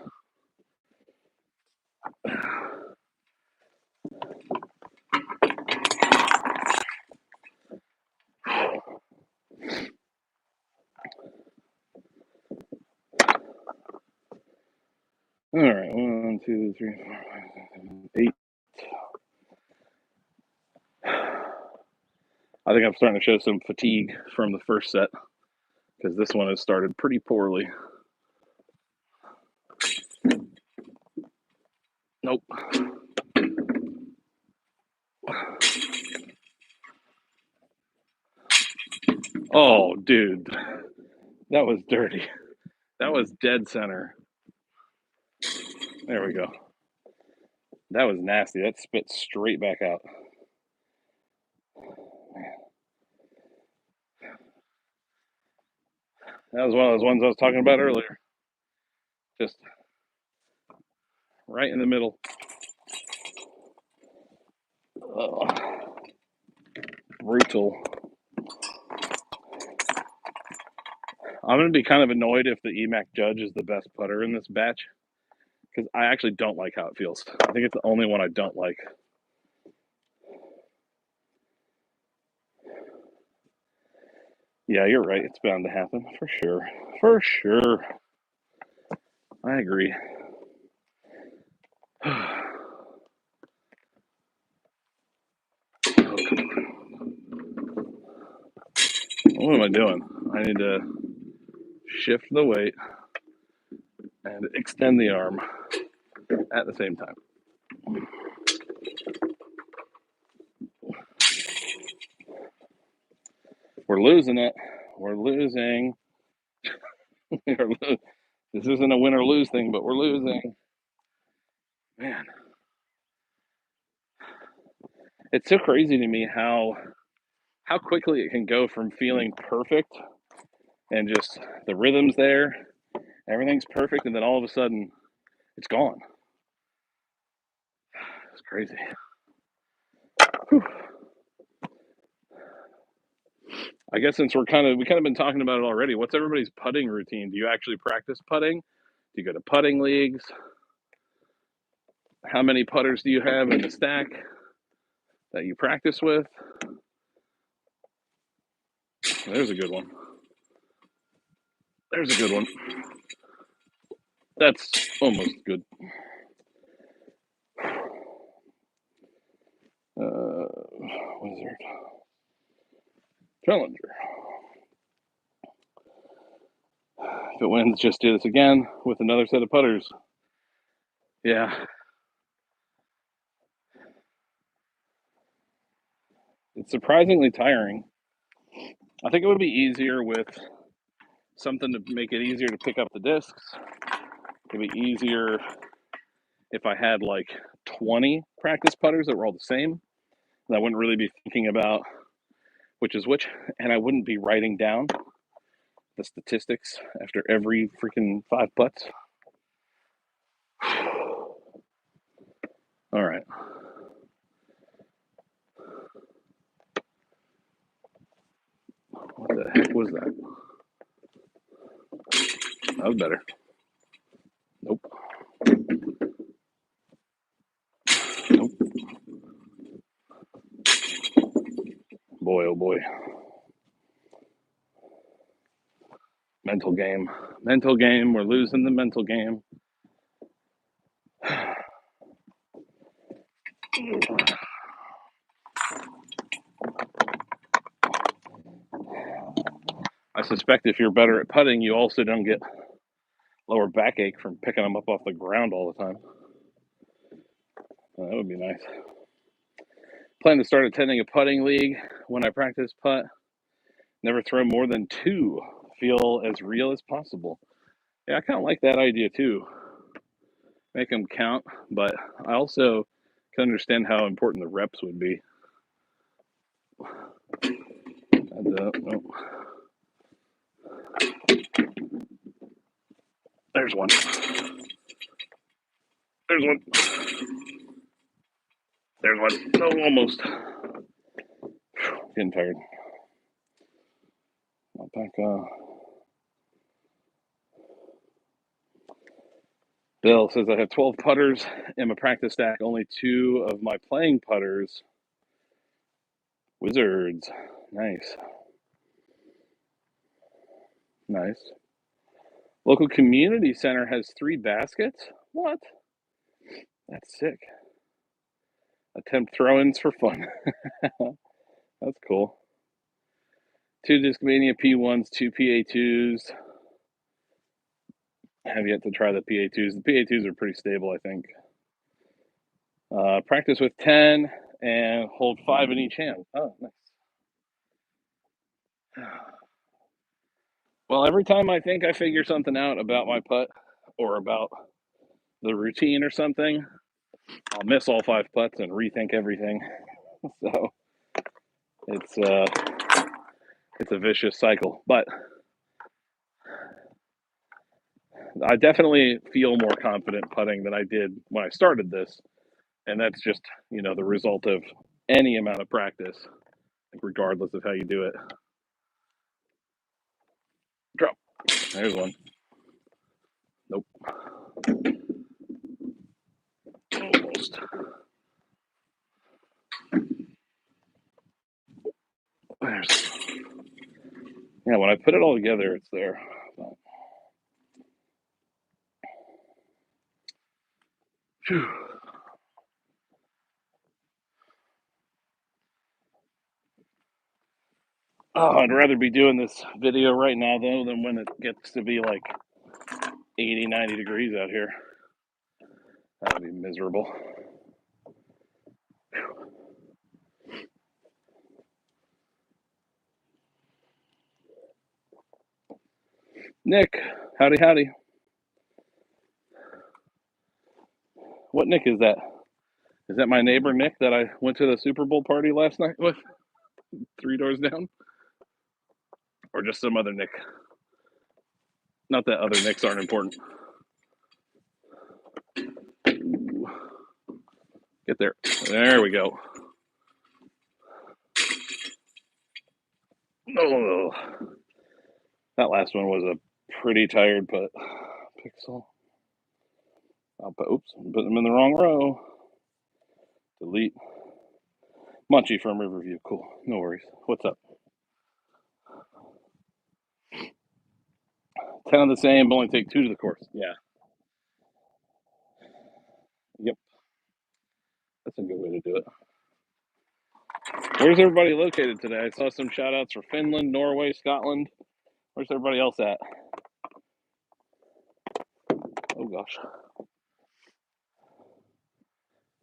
All right, 1, 2, 3, 4, 5, 6, 7, 8. I think I'm starting to show some fatigue from the first set because this one has started pretty poorly. Nope. Oh, dude, that was dirty. That was dead center. There we go. That was nasty. That spit straight back out. That was one of those ones I was talking about earlier. Just right in the middle. Oh, brutal. I'm going to be kind of annoyed if the EMAC Judge is the best putter in this batch, because I actually don't like how it feels. I think it's the only one I don't like. Yeah, you're right. It's bound to happen for sure. For sure. I agree. What am I doing? I need to shift the weight and extend the arm at the same time. We're losing it. We're losing. This isn't a win or lose thing, but we're losing. Man, it's so crazy to me how quickly it can go from feeling perfect and just the rhythm's there, everything's perfect, and then all of a sudden it's gone. It's crazy. Whew. I guess since we kind of been talking about it already, what's everybody's putting routine? Do you actually practice putting? Do you go to putting leagues? How many putters do you have in the stack that you practice with? There's a good one. There's a good one. That's almost good. Wizard. Challenger. If it wins, just do this again with another set of putters. Yeah. It's surprisingly tiring. I think it would be easier with something to make it easier to pick up the discs. It'd be easier if I had like 20 practice putters that were all the same. And I wouldn't really be thinking about which is which, and I wouldn't be writing down the statistics after every freaking 5 putts. All right. What the heck was that? That was better. Nope. Nope. Boy, oh boy. Mental game. Mental game. We're losing the mental game. I suspect if you're better at putting, you also don't get lower backache from picking them up off the ground all the time. That would be nice. Plan to start attending a putting league when I practice putt. Never throw more than 2. Feel as real as possible. Yeah, I kind of like that idea too. Make them count, but I also can understand how important the reps would be. Oh. There's one. There's one. There's one. Oh, almost. Getting tired. Not back. Bill says I have 12 putters in my practice stack. Only 2 of my playing putters. Wizards. Nice. Nice. Local community center has 3 baskets. What? That's sick. Attempt throw-ins for fun. That's cool. 2 Discmania P1s, 2 PA2s. I have yet to try the PA2s. The PA2s are pretty stable, I think. Practice with 10 and hold 5 in each hand. Oh, nice. Well, every time I think I figure something out about my putt or about the routine or something, I'll miss all 5 putts and rethink everything. So it's a vicious cycle. But I definitely feel more confident putting than I did when I started this. And that's just, the result of any amount of practice, regardless of how you do it. Drop. There's one. Nope. Almost. There's. Yeah, when I put it all together, it's there. Phew. Oh, I'd rather be doing this video right now, though, than when it gets to be like 80, 90 degrees out here. That would be miserable. Nick, howdy, howdy. What Nick is that? Is that my neighbor Nick that I went to the Super Bowl party last night with 3 doors down? Or just some other Nick? Not that other Nicks aren't important. Ooh. Get there. There we go. Oh, that last one was a pretty tired putt. Pixel. Oops, put them in the wrong row. Delete. Munchie from Riverview. Cool. No worries. What's up? 10 of the same, but only take 2 to the course. Yeah. Yep. That's a good way to do it. Where's everybody located today? I saw some shout outs for Finland, Norway, Scotland. Where's everybody else at? Oh gosh.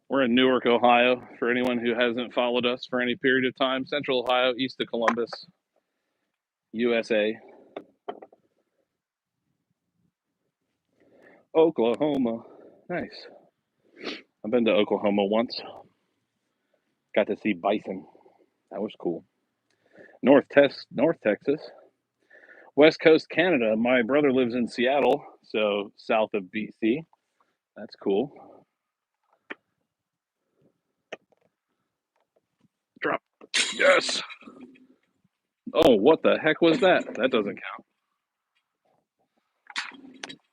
We're in Newark, Ohio, for anyone who hasn't followed us for any period of time. Central Ohio, east of Columbus, USA. Oklahoma. Nice. I've been to Oklahoma once. Got to see bison. That was cool. North Texas. West Coast Canada. My brother lives in Seattle, so south of BC. That's cool. Drop. Yes. Oh, what the heck was that? That doesn't count.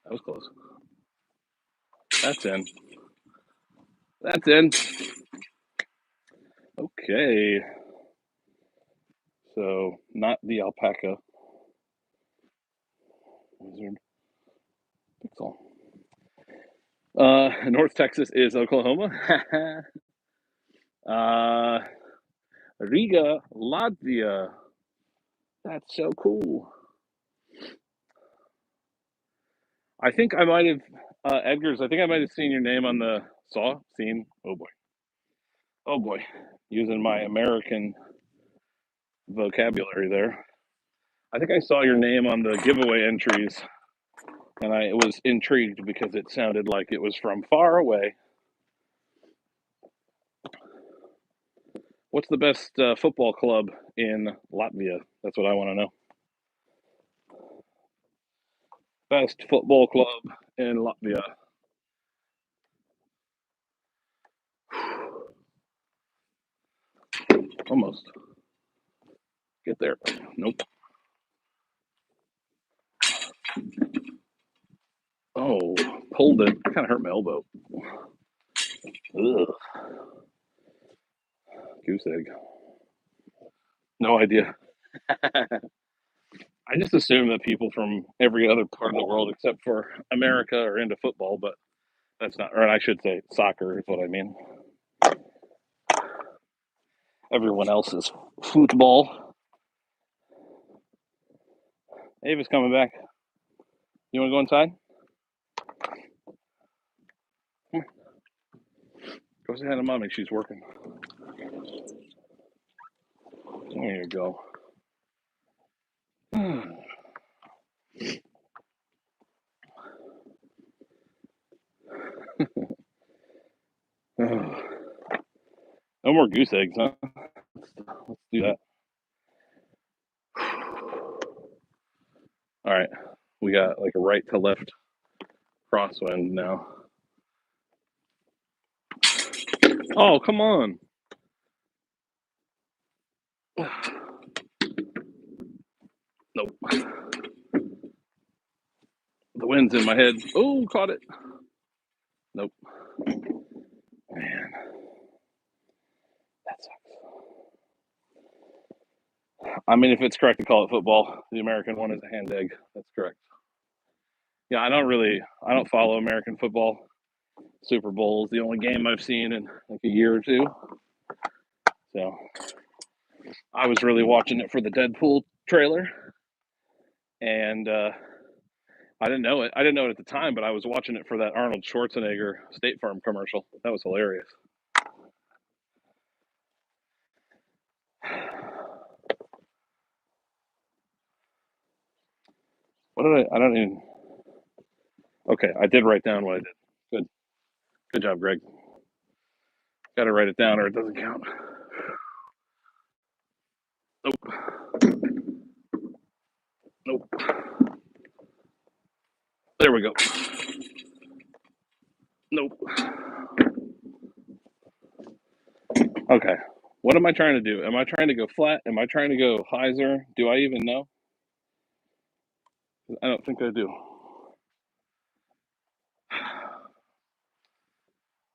That was close. That's in. That's in. Okay. So, not the alpaca. Wizard pixel. North Texas is Oklahoma. Riga, Latvia. That's so cool. I think I might have, Edgar's, I think I might have seen your name on the scene. Oh boy. Oh boy. Using my American vocabulary there. I think I saw your name on the giveaway entries, and I was intrigued because it sounded like it was from far away. What's the best football club in Latvia? That's what I want to know. Best football club in Latvia. Almost. Get there. Nope. Oh, pulled it. Kind of hurt my elbow. Ugh. Goose egg. No idea. I just assume that people from every other part of the world except for America are into football, but that's not, or I should say soccer is what I mean. Everyone else is football. Ava's coming back. You want to go inside? Go say hi to mommy. She's working. There you go. No more goose eggs, huh? Let's do that. All right. We got like a right to left crosswind now. Oh, come on. Nope. The wind's in my head. Oh, caught it. Nope. Man, that sucks. I mean, if it's correct to call it football, the American one is a hand egg. That's correct. Yeah, I don't follow American football. Super Bowl is the only game I've seen in like a year or two. So I was really watching it for the Deadpool trailer, and I didn't know it. I didn't know it at the time, but I was watching it for that Arnold Schwarzenegger State Farm commercial. That was hilarious. What did I don't even. Okay, I did write down what I did. Good job, Greg. Got to write it down or it doesn't count. Nope. Nope. There we go. Nope. Okay. What am I trying to do? Am I trying to go flat? Am I trying to go hyzer? Do I even know? I don't think I do.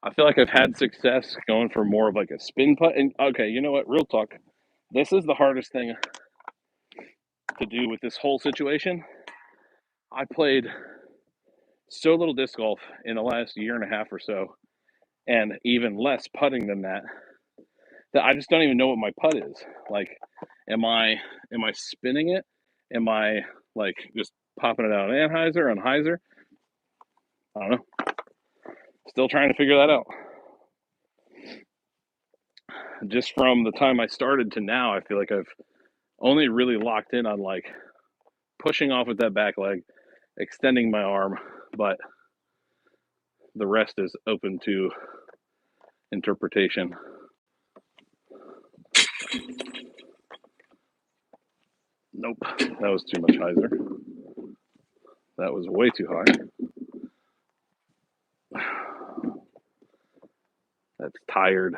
I feel like I've had success going for more of like a spin putt. And okay, you know what? Real talk. This is the hardest thing to do with this whole situation. I played so little disc golf in the last year and a half or so, and even less putting than that. that I just don't even know what my putt is. Like, am I spinning it? Am I like just popping it out on Anheuser, on Heiser? I don't know. Still trying to figure that out. Just from the time I started to now, I feel like I've only really locked in on like pushing off with that back leg, extending my arm, but the rest is open to interpretation. Nope, that was too much Heiser. That was way too high. That's tired.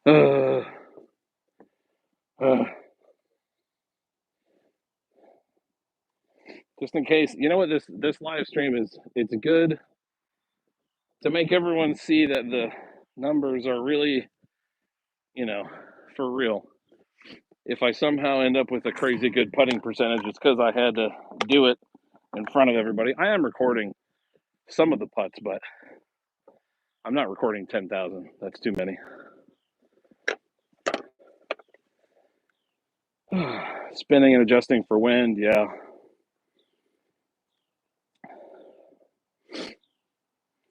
Uh, uh. Just in case, you know what this live stream is, it's good to make everyone see that the numbers are really, for real. If I somehow end up with a crazy good putting percentage, it's because I had to do it in front of everybody. I am recording some of the putts, but I'm not recording 10,000. That's too many. Spinning and adjusting for wind, yeah.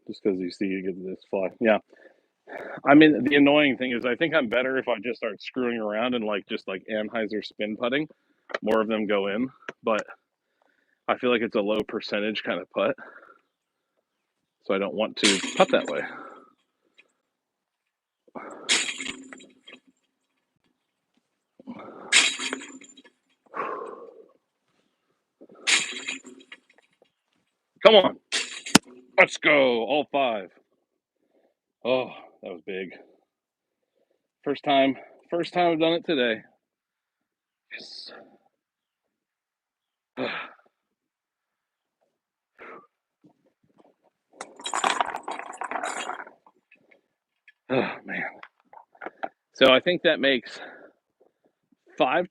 Just because you see you get this fly. Yeah. I mean, the annoying thing is I think I'm better if I just start screwing around and just like Anheuser spin putting. More of them go in, but I feel like it's a low percentage kind of putt. So I don't want to putt that way. Come on. Let's go. All 5. Oh, that was big. First time I've done it today. Yes. Oh, man. So I think that makes 5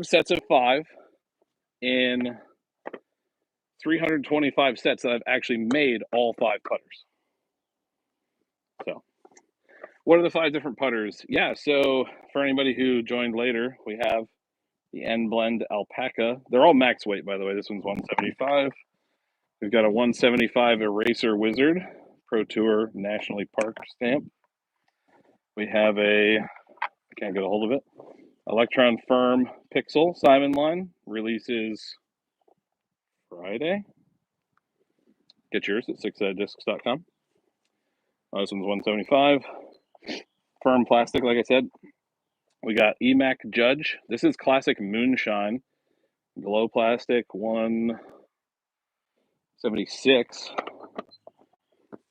sets of 5 in 325 sets that I've actually made all 5 putters. So, what are the 5 different putters? Yeah, so for anybody who joined later, we have the N Blend Alpaca. They're all max weight, by the way. This one's 175. We've got a 175 Eraser Wizard Pro Tour Nationally Park stamp. We have I can't get a hold of it, Electron Firm Pixel Simon line. Releases Friday. Get yours at sixheaddiscs.com. This one's 175. Firm plastic, like I said. We got EMAC Judge. This is classic Moonshine. Glow plastic, 176.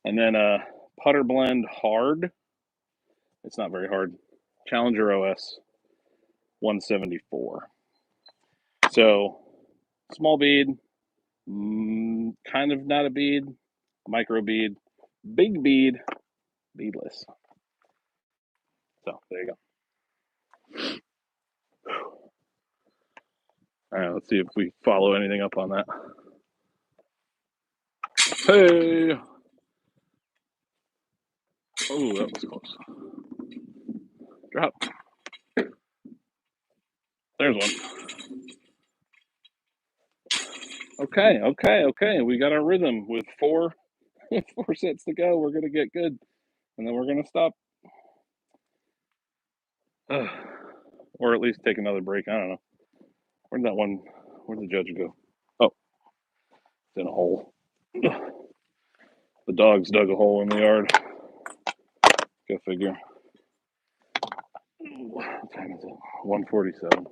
And then a Putter Blend Hard. It's not very hard. Challenger OS, 174. So, small bead, kind of not a bead, micro bead, big bead, beadless. So, there you go. All right, let's see if we follow anything up on that. Hey! Oh, that was close. Drop. There's one. Okay. We got our rhythm with 4 sets to go. We're going to get good. And then we're going to stop. Or at least take another break. I don't know. Where'd the judge go? Oh, it's in a hole. The dogs dug a hole in the yard. Go figure. What time is it? 1:47.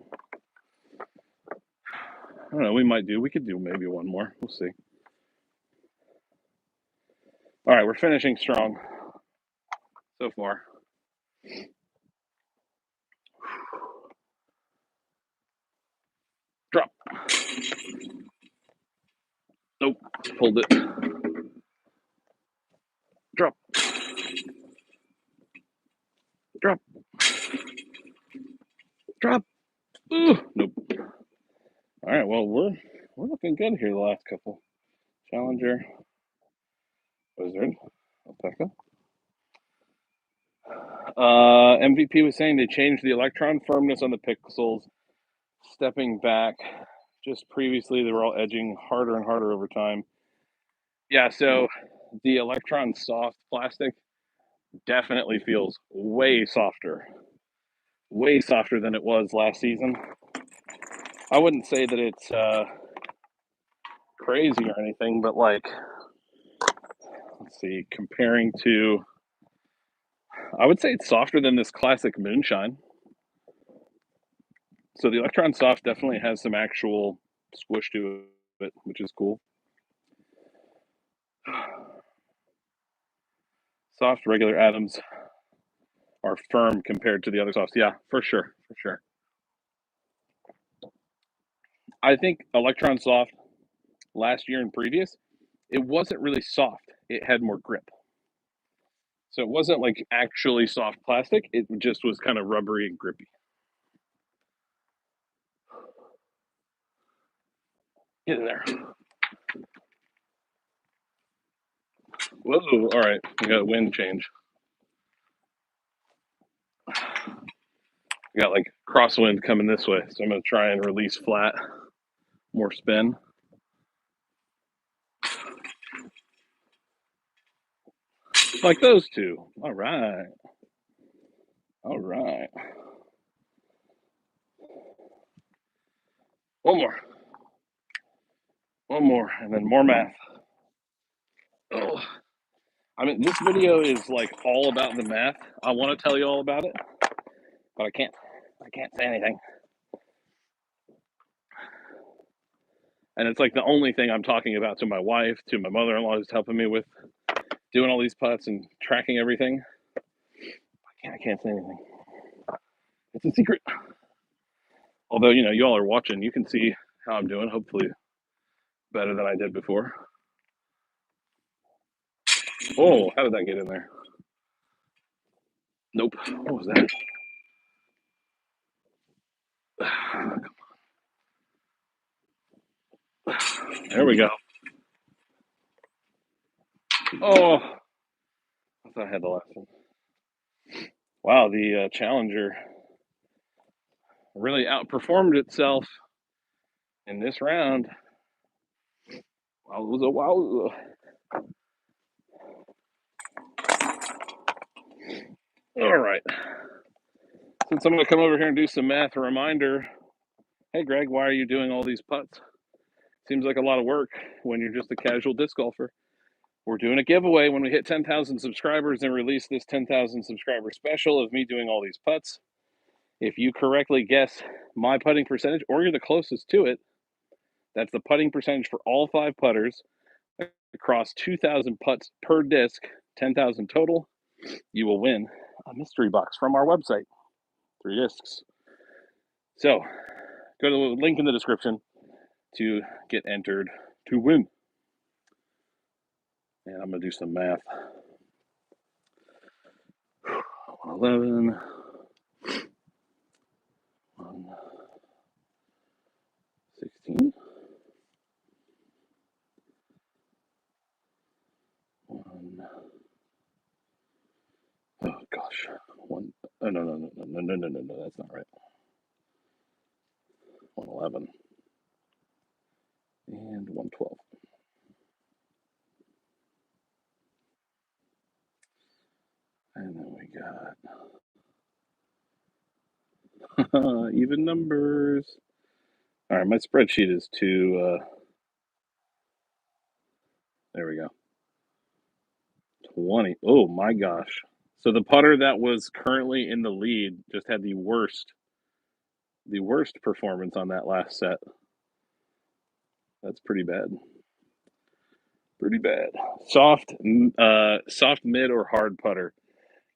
I don't know. We could do maybe one more. We'll see. All right, we're finishing strong so far. Drop. Nope. Pulled it. Drop. Drop. Drop. Ooh, nope. All right. Well, we're looking good here the last couple. Challenger, Wizard, Alpaca. MVP was saying they changed the electron firmness on the pixels, stepping back. Just previously, they were all edging harder and harder over time. Yeah, so the electron soft plastic definitely feels way softer than it was last season. I wouldn't say that it's crazy or anything, but like, let's see, comparing to, I would say it's softer than this classic moonshine. So the Electron Soft definitely has some actual squish to it, which is cool. Soft regular atoms are firm compared to the other softs. Yeah, for sure. I think Electron Soft last year and previous, it wasn't really soft. It had more grip. So it wasn't like actually soft plastic. It just was kind of rubbery and grippy. Get in there. Whoa, all right. We got a wind change. We got like crosswind coming this way. So I'm going to try and release flat, more spin. Like those two. All right. All right. One more. One more, and then more math. Oh, I mean, this video is like all about the math. I want to tell you all about it, but I can't. I can't say anything. And it's like the only thing I'm talking about to my wife, to my mother-in-law, who's helping me with doing all these putts and tracking everything. I can't say anything. It's a secret. Although, you know, you all are watching, you can see how I'm doing. Hopefully, better than I did before. Oh, how did that get in there? Nope. What was that? There we go. Oh, I thought I had the last one. Wow, the Challenger really outperformed itself in this round. Wow, it was a wow. All right. Since I'm going to come over here and do some math, a reminder. Hey, Greg, why are you doing all these putts? Seems like a lot of work when you're just a casual disc golfer. We're doing a giveaway when we hit 10,000 subscribers and release this 10,000 subscriber special of me doing all these putts. If you correctly guess my putting percentage, or you're the closest to it, that's the putting percentage for all 5 putters across 2,000 putts per disc, 10,000 total, you will win a mystery box from our website, 3 discs. So go to the link in the description to get entered to win. And I'm going to do some math. 11, 16, 1. Oh gosh, 1. Oh no, that's not right. 111 and 112. And then we got even numbers. All right, my spreadsheet is too. There we go. 20. Oh my gosh. So the putter that was currently in the lead just had the worst performance on that last set. That's pretty bad. Pretty bad. Soft, mid, or hard putter.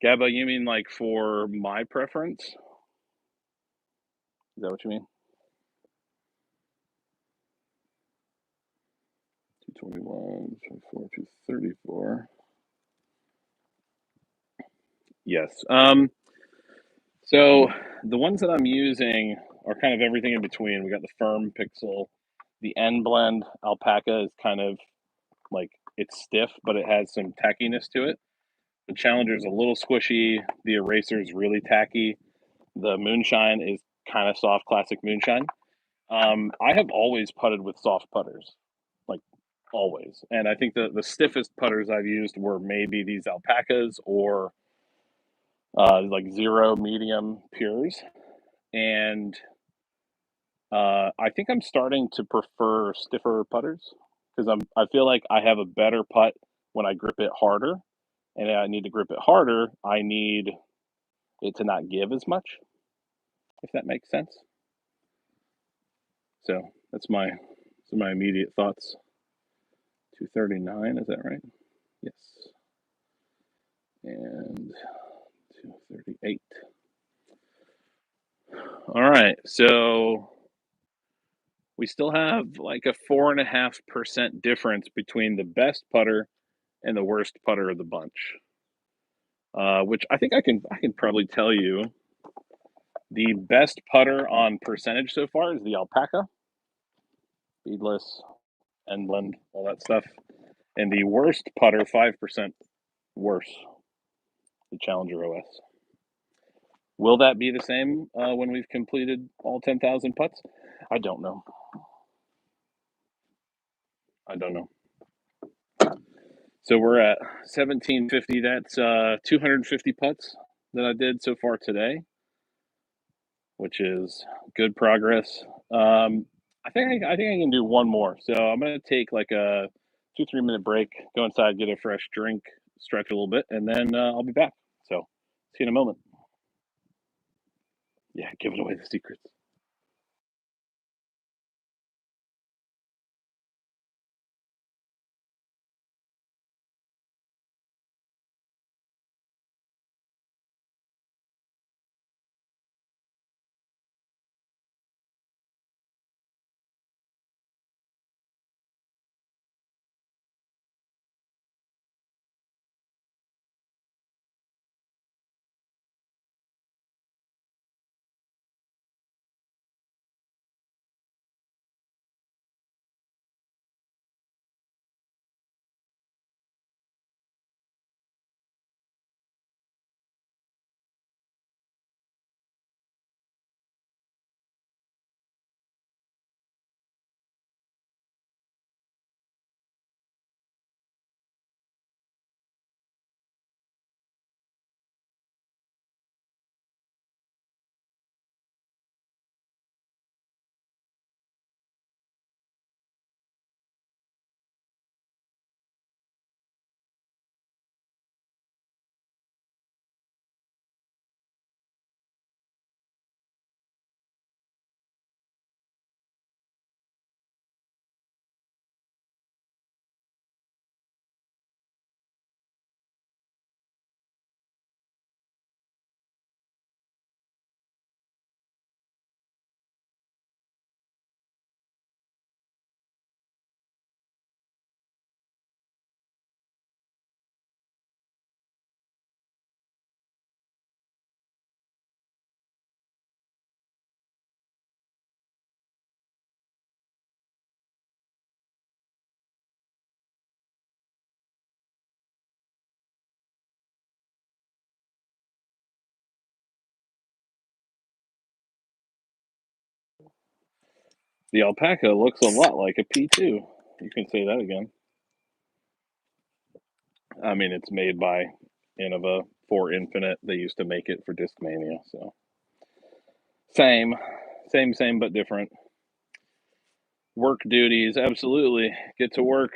Gabba, you mean like for my preference? Is that what you mean? 221, 24, 234. Yes. So the ones that I'm using are kind of everything in between. We got the Firm Pixel. The N Blend Alpaca is kind of like, it's stiff, but it has some tackiness to it. The Challenger's a little squishy. The Eraser's really tacky. The Moonshine is kind of soft, classic Moonshine. I have always putted with soft putters, like always. And I think the stiffest putters I've used were maybe these Alpacas or like Zero medium pures. And I think I'm starting to prefer stiffer putters because I feel like I have a better putt when I grip it harder, and I need to grip it harder. I need it to not give as much, if that makes sense. So that's my immediate thoughts. 239, is that right? Yes. And 238. All right, so we still have like a 4.5% difference between the best putter and the worst putter of the bunch. Which I think I can probably tell you the best putter on percentage so far is the Alpaca, beadless, Endland, all that stuff, and the worst putter, 5% worse, the Challenger OS. Will that be the same when we've completed all 10,000 putts? I don't know. I don't know. So we're at 1750. That's 250 putts that I did so far today, which is good progress. I think I can do one more. So I'm gonna take like a 2-3 minute break, go inside, get a fresh drink, stretch a little bit, and then I'll be back. So see you in a moment. Yeah, giving away the secrets. The Alpaca looks a lot like a P2. You can say that again. I mean, it's made by Innova for Infinite. They used to make it for Discmania, so same, same, but different. Work duties, absolutely. Get to work.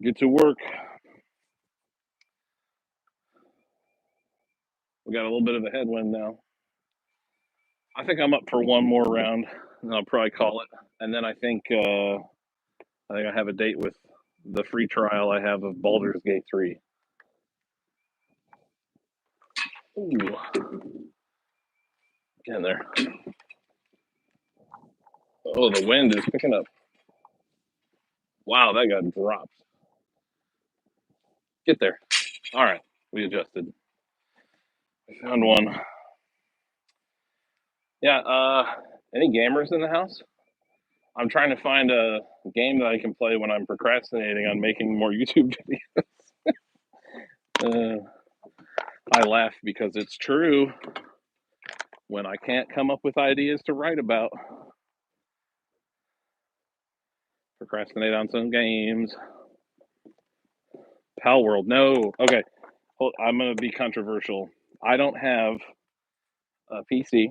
Get to work. We got a little bit of a headwind now. I think I'm up for one more round, and I'll probably call it. And then I think I have a date with the free trial I have of Baldur's Gate 3. Ooh, get in there. Oh, the wind is picking up. Wow, that got dropped. Get there. All right, we adjusted. I found one. Yeah. Any gamers in the house? I'm trying to find a game that I can play when I'm procrastinating on making more YouTube videos. I laugh because it's true when I can't come up with ideas to write about. Procrastinate on some games. Pal World, no. Okay, I'm going to be controversial. I don't have a PC.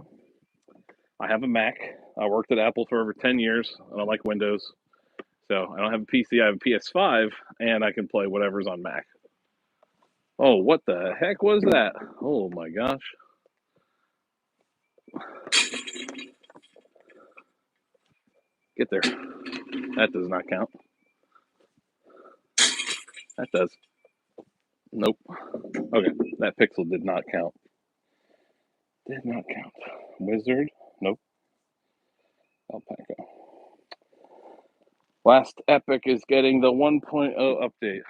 I have a Mac. I worked at Apple for over 10 years. I don't like Windows. So I don't have a PC. I have a PS5, and I can play whatever's on Mac. Oh, what the heck was that? Oh my gosh. Get there. That does not count. That does. Nope. Okay, that pixel did not count. Did not count. Wizard? Nope. Alpaca. Last Epic is getting the 1.0 update.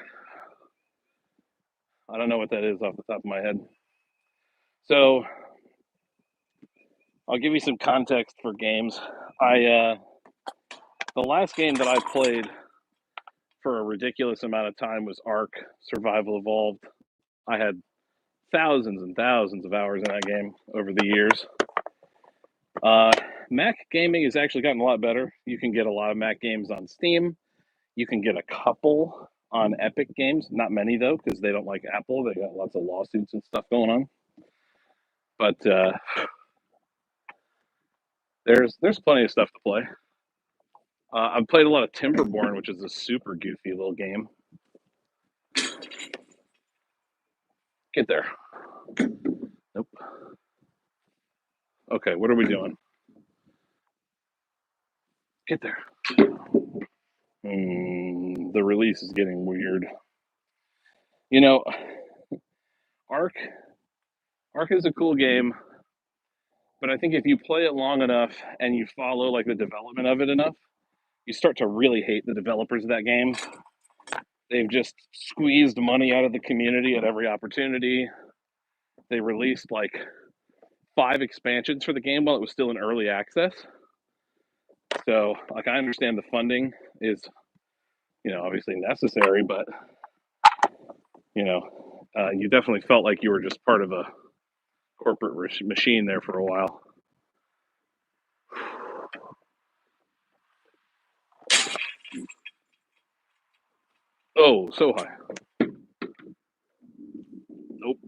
I don't know what that is off the top of my head. So I'll give you some context for games. The last game that I played for a ridiculous amount of time was Ark Survival Evolved. I had thousands and thousands of hours in that game over the years. Mac gaming has actually gotten a lot better. You can get a lot of Mac games on Steam. You can get a couple on Epic Games. Not many though, because they don't like Apple. They got lots of lawsuits and stuff going on. But there's plenty of stuff to play. I've played a lot of Timberborn, which is a super goofy little game. Get there. Nope. Okay, what are we doing? Get there. The release is getting weird. You know, Ark is a cool game, but I think if you play it long enough and you follow like the development of it enough, you start to really hate the developers of that game. They've just squeezed money out of the community at every opportunity. They released like 5 expansions for the game while it was still in early access. So, like, I understand the funding is, obviously necessary, but, you definitely felt like you were just part of a corporate machine there for a while. Oh, so high. Nope.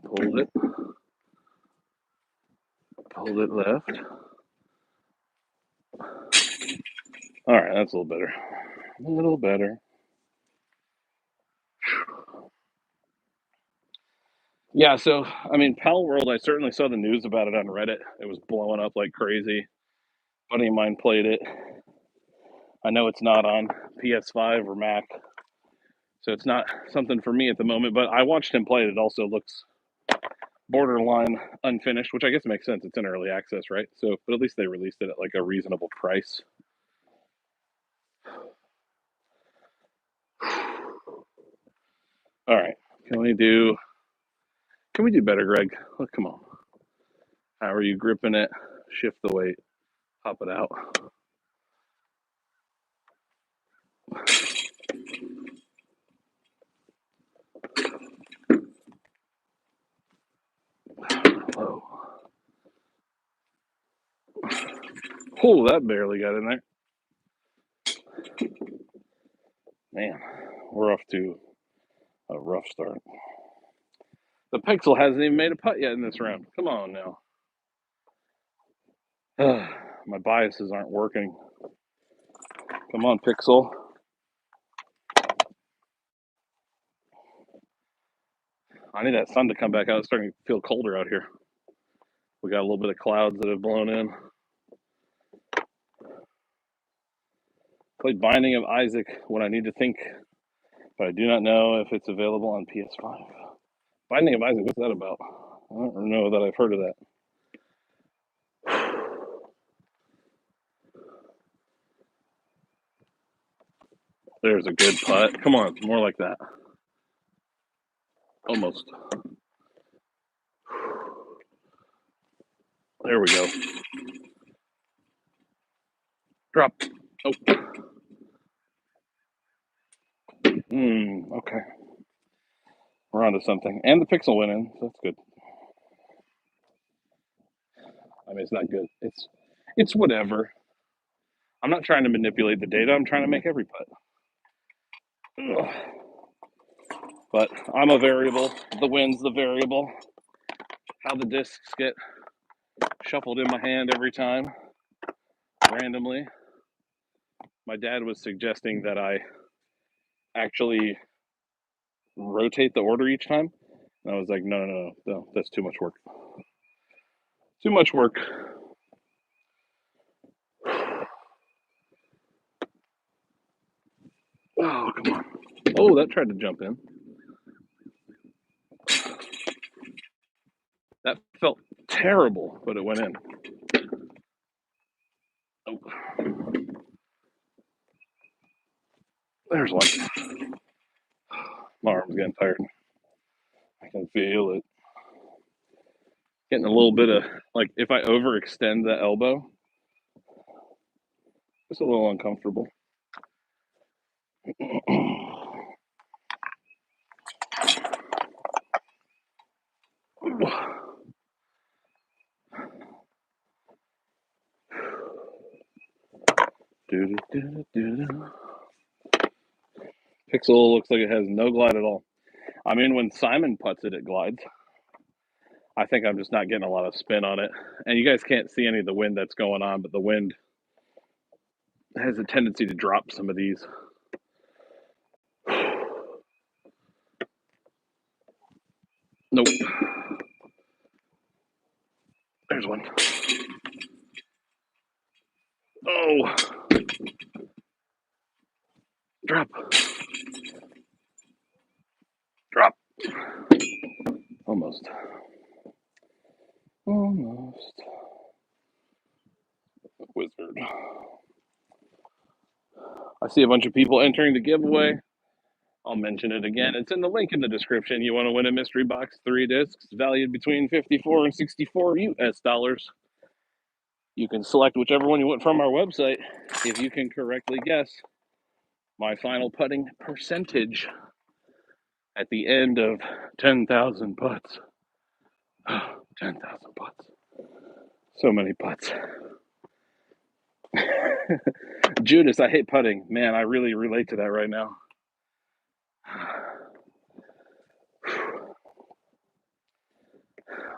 Hold it. Hold it left. All right, that's a little better. A little better. Yeah, so, I mean, Pal World, I certainly saw the news about it on Reddit. It was blowing up like crazy. A buddy of mine played it. I know it's not on PS5 or Mac, so it's not something for me at the moment, but I watched him play it. It also looks borderline unfinished, which I guess makes sense. It's in early access, right? So, but at least they released it at like a reasonable price. All right, can we do better, Greg? Oh, come on. How are you gripping it? Shift the weight, pop it out. Whoa. Oh, that barely got in there. Man, we're off to a rough start. The Pixel hasn't even made a putt yet in this round. Come on now. My biases aren't working. Come on, Pixel. I need that sun to come back out. It's starting to feel colder out here. We got a little bit of clouds that have blown in. Played Binding of Isaac when I need to think, but I do not know if it's available on PS5. Binding of Isaac, what's that about? I don't know that I've heard of that. There's a good putt. Come on, more like that. Almost. There we go. Drop. Oh. Okay. We're onto something. And the pixel went in, so that's good. I mean, it's not good. It's whatever. I'm not trying to manipulate the data. I'm trying to make every putt. Ugh. But I'm a variable. The wind's the variable. How the discs get shuffled in my hand every time, randomly. My dad was suggesting that I actually rotate the order each time. And I was like, no, that's too much work. Too much work. Oh, come on. Oh, that tried to jump in. That felt terrible, but it went in. Oh. There's one. My arm's getting tired. I can feel it. Getting a little bit of, like, if I overextend the elbow, it's a little uncomfortable. Pixel looks like it has no glide at all. I mean, when Simon putts it, it glides. I think I'm just not getting a lot of spin on it. And you guys can't see any of the wind that's going on, but the wind has a tendency to drop some of these. Nope. There's one. Oh. Drop. Drop. Almost. Wizard. I see a bunch of people entering the giveaway. I'll mention it again. It's in the link in the description. You want to win a mystery box, 3 discs, valued between 54 and 64 US dollars. You can select whichever one you want from our website. If you can correctly guess my final putting percentage at the end of 10,000 putts. 10,000 putts. So many putts. Judas, I hate putting. Man, I really relate to that right now.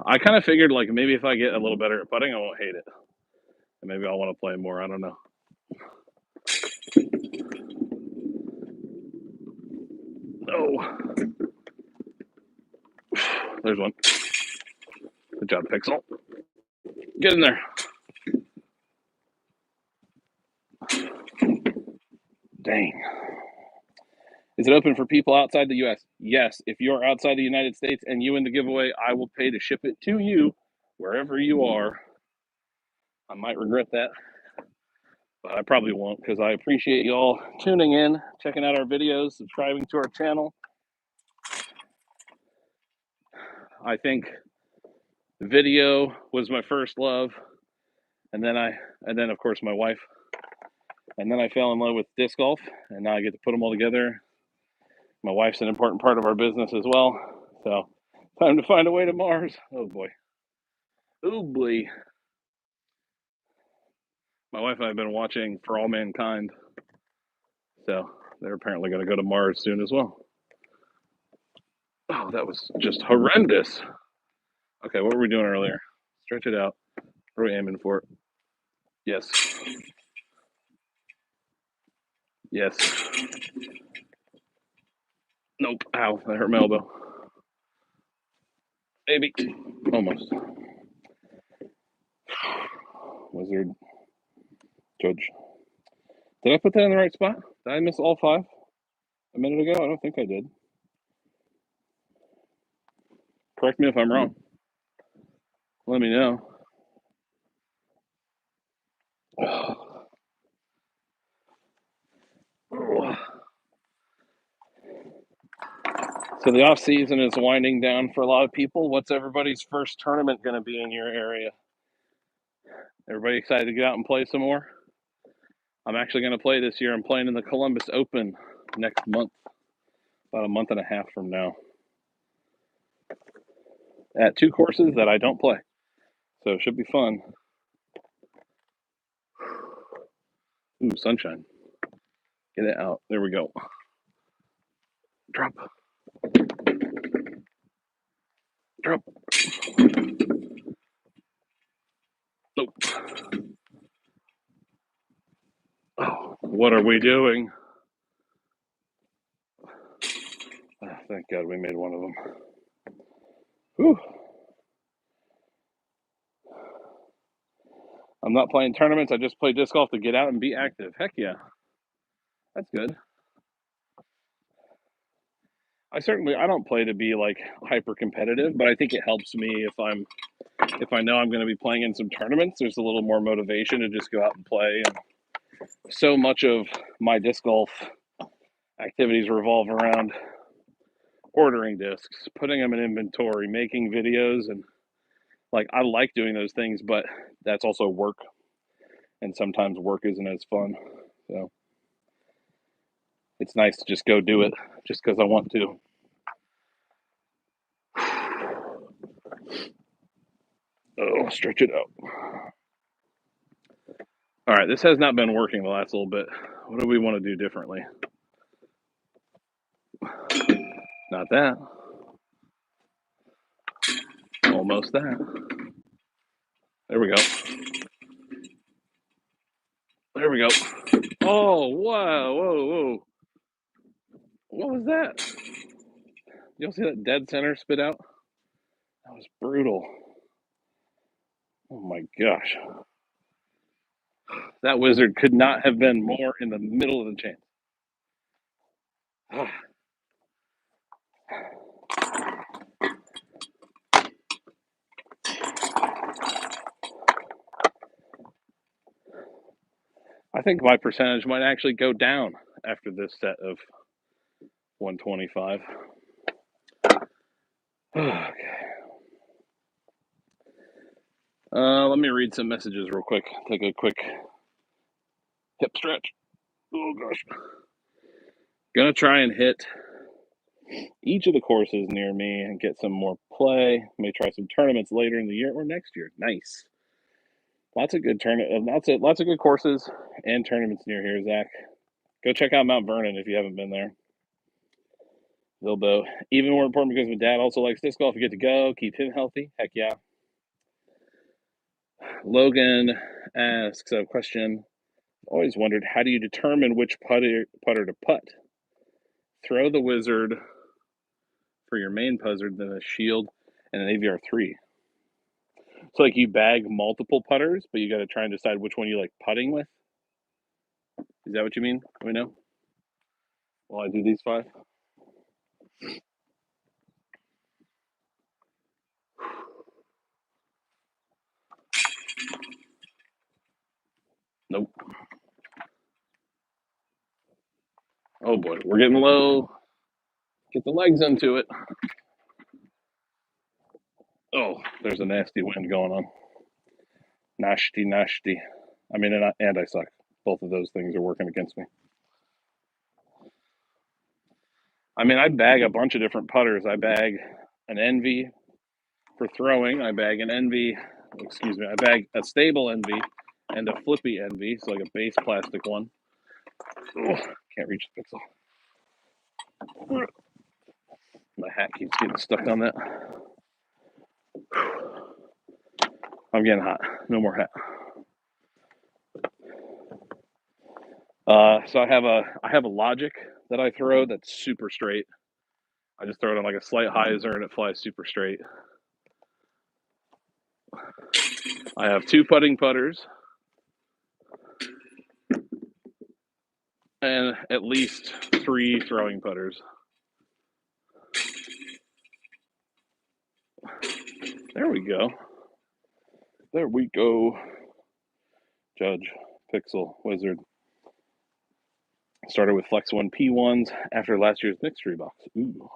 I kind of figured, like, maybe if I get a little better at putting, I won't hate it. And maybe I'll want to play more. I don't know. Oh. There's one. Good job, Pixel. Get in there. Dang. Is it open for people outside the U.S.? Yes. If you're outside the United States and you win the giveaway, I will pay to ship it to you wherever you are. I might regret that, but I probably won't, because I appreciate y'all tuning in, checking out our videos, subscribing to our channel. I think video was my first love, and then of course my wife, and then I fell in love with disc golf, and now I get to put them all together. My wife's an important part of our business as well, so time to find a way to Mars. Oh boy. My wife and I have been watching For All Mankind, so they're apparently going to go to Mars soon as well. Oh, that was just horrendous. Okay, what were we doing earlier? Stretch it out. What are we aiming for? Yes. Yes. Nope. Ow, that hurt my elbow. Maybe. Almost. Wizard. Judge. Did I put that in the right spot? Did I miss all 5 a minute ago? I don't think I did. Correct me if I'm wrong. Let me know. So the off season is winding down for a lot of people. What's everybody's first tournament going to be in your area? Everybody excited to get out and play some more? I'm actually going to play this year. I'm playing in the Columbus Open next month, about a month and a half from now. at 2 courses that I don't play. So it should be fun. Ooh, sunshine. Get it out. There we go. Drop. Drop. Nope. Oh, what are we doing? Oh, thank God we made one of them. Whew. I'm not playing tournaments. I just play disc golf to get out and be active. Heck yeah. That's good. I don't play to be like hyper competitive, but I think it helps me if I know I'm going to be playing in some tournaments. There's a little more motivation to just go out and play. And so much of my disc golf activities revolve around ordering discs, putting them in inventory, making videos, and like I like doing those things, but that's also work, and sometimes work isn't as fun. So it's nice to just go do it just because I want to. Oh, stretch it out. All right, this has not been working the last little bit. What do we want to do differently? Not that. Almost that. There we go. There we go. Oh, wow. Whoa, whoa. What was that? Y'all see that dead center spit out? That was brutal. Oh my gosh. That wizard could not have been more in the middle of the chance. I think my percentage might actually go down after this set of 125. Okay. Let me read some messages real quick. Take a quick hip stretch. Oh gosh. Gonna try and hit each of the courses near me and get some more play. May try some tournaments later in the year or next year. Nice. Lots of good lots of good courses and tournaments near here, Zach. Go check out Mount Vernon if you haven't been there. Bilbo. Even more important because my dad also likes disc golf. You get to go, keep him healthy. Heck yeah. Logan asks a question. Always wondered, how do you determine which putter to putt? Throw the wizard for your main putter, then a shield and an AVR3. So like you bag multiple putters, but you got to try and decide which one you like putting with. Is that what you mean? Do we know? While I do these 5. Nope. Oh boy, we're getting low. Get the legs into it. Oh, there's a nasty wind going on. Nasty. I mean, and I suck. Both of those things are working against me. I mean, I bag a bunch of different putters. I bag an Envy for throwing. I bag an Envy. Excuse me. I bag a stable Envy and a flippy Envy, so like a base plastic one. Oh, can't reach the pixel. My hat keeps getting stuck on that. I'm getting hot. No more hat. So I have a Logic that I throw that's super straight. I just throw it on like a slight hyzer and it flies super straight. I have 2 putting putters and at least 3 throwing putters. There we go. There we go. Judge, Pixel, Wizard. Started with Flex 1 P1s after last year's Mystery Box. Ooh.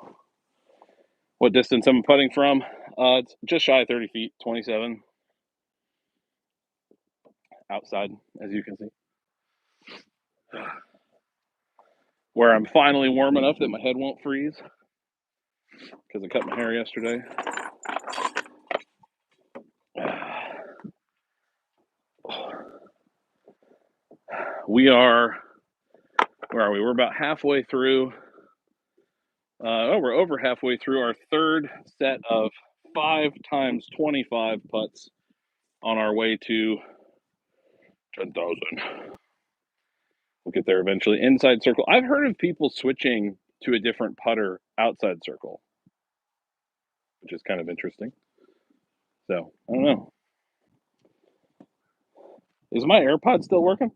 What distance I'm putting from? It's just shy of 30 feet, 27. Outside, as you can see. Where I'm finally warm enough that my head won't freeze because I cut my hair yesterday. We are, where are we? We're about halfway through. We're over halfway through our third set of 5 times 25 putts on our way to 10,000. We'll get there eventually. Inside circle. I've heard of people switching to a different putter outside circle, which is kind of interesting. So, I don't know. Is my AirPod still working?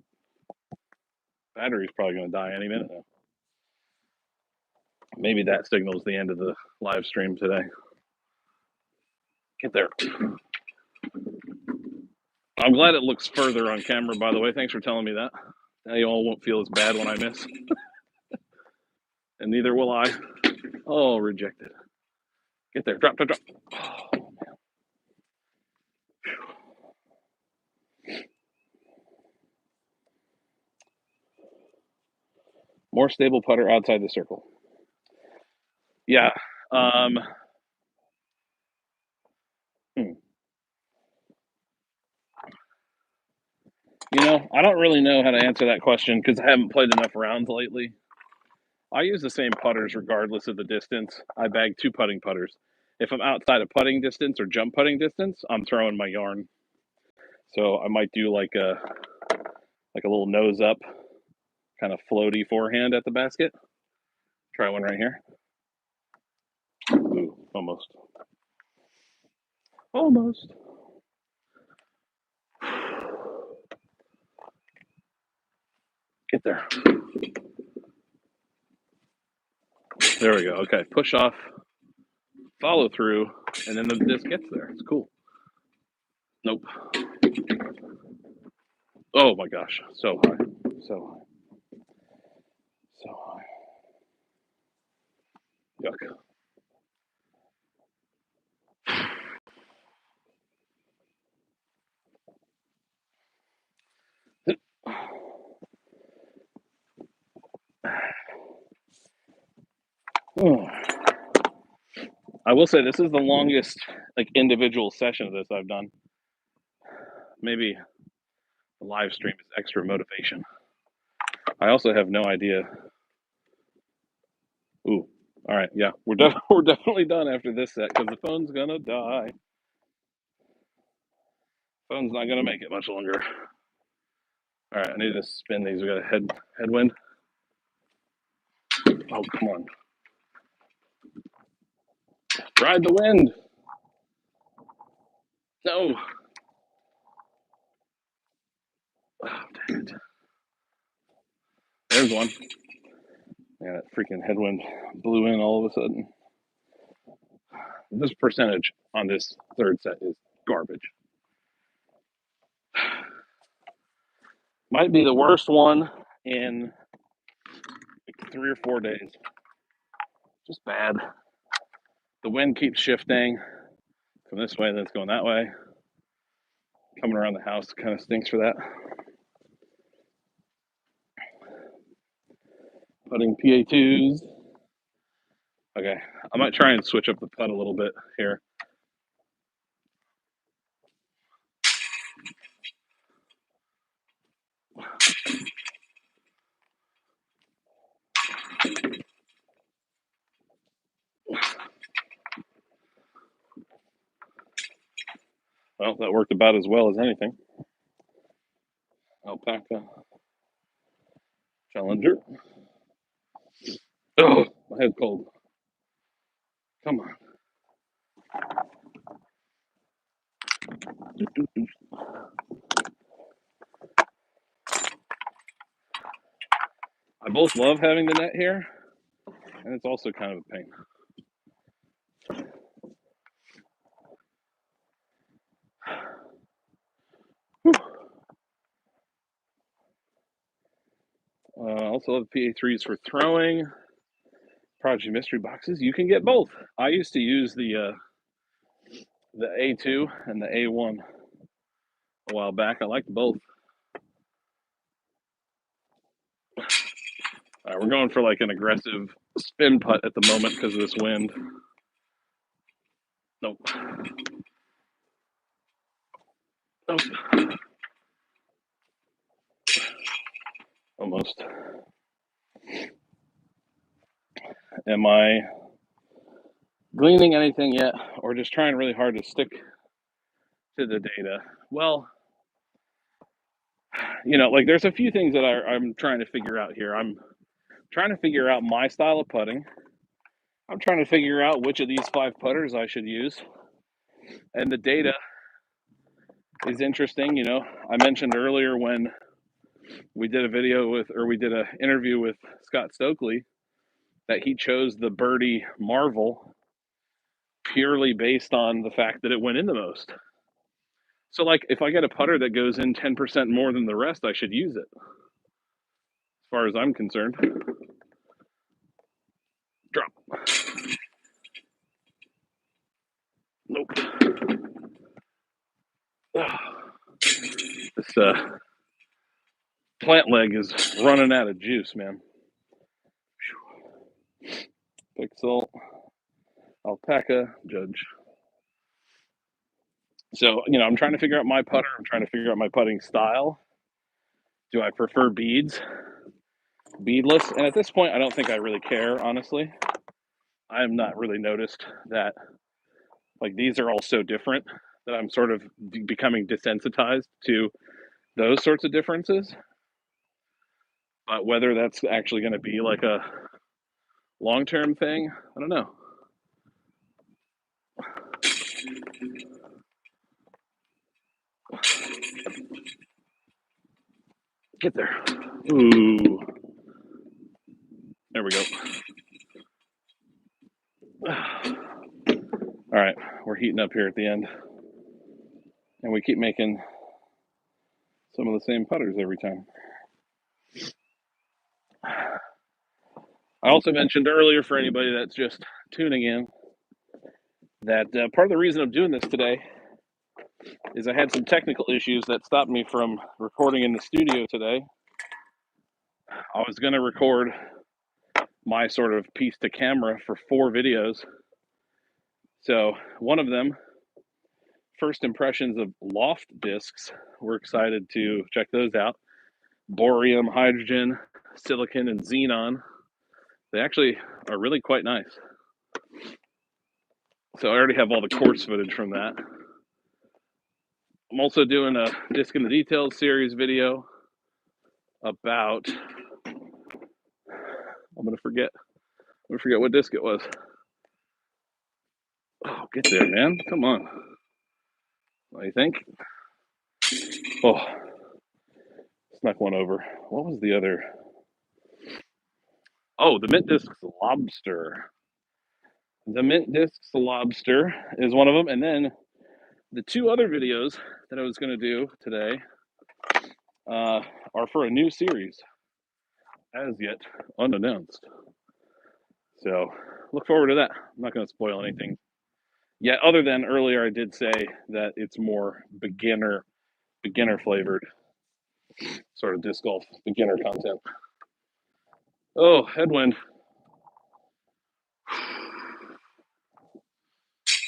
Battery's probably going to die any minute now. Maybe that signals the end of the live stream today. Get there. I'm glad it looks further on camera, by the way. Thanks for telling me that. Now you all won't feel as bad when I miss. And neither will I. Oh, rejected. Get there. Drop, drop, drop. Oh, man. More stable putter outside the circle. Yeah. You know, I don't really know how to answer that question because I haven't played enough rounds lately. I use the same putters regardless of the distance. I bag 2 putting putters. If I'm outside of putting distance or jump putting distance, I'm throwing my yarn. So I might do like a little nose up, kind of floaty forehand at the basket. Try one right here. Ooh, almost. Almost. Get there. There we go. Okay, push off, follow through, and then the disc gets there. It's cool. Nope. Oh my gosh, so high, so high, so high. Yuck. I will say this is the longest like individual session of this I've done. Maybe the live stream is extra motivation. I also have no idea. Ooh, all right, yeah, we're definitely done after this set because the phone's gonna die. Phone's not gonna make it much longer. All right, I need to spin these. We got a headwind. Oh, come on. Ride the wind. No. Oh, dang it. There's one. Yeah, that freaking headwind blew in all of a sudden. This percentage on this third set is garbage. Might be the worst one in like 3 or 4 days. Just bad. The wind keeps shifting from this way, then it's going that way. Coming around the house kind of stinks for that. Putting PA2s. Okay, I might try and switch up the putt a little bit here. Well, that worked about as well as anything. Alpaca. Challenger. Oh, my head's cold. Come on. I both love having the net here, and it's also kind of a pain. Also love PA3s for throwing. Prodigy mystery boxes. You can get both. I used to use the A2 and the A1 a while back. I liked both. All right, we're going for like an aggressive spin putt at the moment because of this wind. Nope. Nope. almost. Am I gleaning anything yet, or just trying really hard to stick to the data? Well, like there's a few things that I'm trying to figure out here. I'm trying to figure out my style of putting. I'm trying to figure out which of these 5 putters I should use. And the data is interesting. I mentioned earlier when we did an interview with Scott Stokely that he chose the Birdie Marvel purely based on the fact that it went in the most. So, like, if I get a putter that goes in 10% more than the rest, I should use it, as far as I'm concerned. Drop. Nope. This plant leg is running out of juice, man. Pixel, alpaca, judge. So, I'm trying to figure out my putter. I'm trying to figure out my putting style. Do I prefer beads? Beadless? And at this point, I don't think I really care, honestly. I have not really noticed that, like, these are all so different that I'm sort of becoming desensitized to those sorts of differences. But whether that's actually going to be like a long-term thing, I don't know. Get there. Ooh. There we go. All right, we're heating up here at the end. And we keep making some of the same putters every time. I also mentioned earlier, for anybody that's just tuning in, that part of the reason I'm doing this today is I had some technical issues that stopped me from recording in the studio today. I was going to record my sort of piece to camera for 4 videos. So one of them, first impressions of loft discs, we're excited to check those out. Bohrium, hydrogen, silicon, and xenon. They actually are really quite nice. So I already have all the course footage from that. I'm also doing a Disc in the Details series video about, I'm gonna forget what disc it was. Oh, get there, man. Come on. What do you think? Oh, snuck one over. What was the other? Oh, the Mint Discs Lobster. The Mint Discs Lobster is one of them. And then the 2 other videos that I was going to do today are for a new series, as yet unannounced. So look forward to that. I'm not going to spoil anything yet, other than earlier I did say that it's more beginner flavored, sort of disc golf beginner content. Oh, headwind.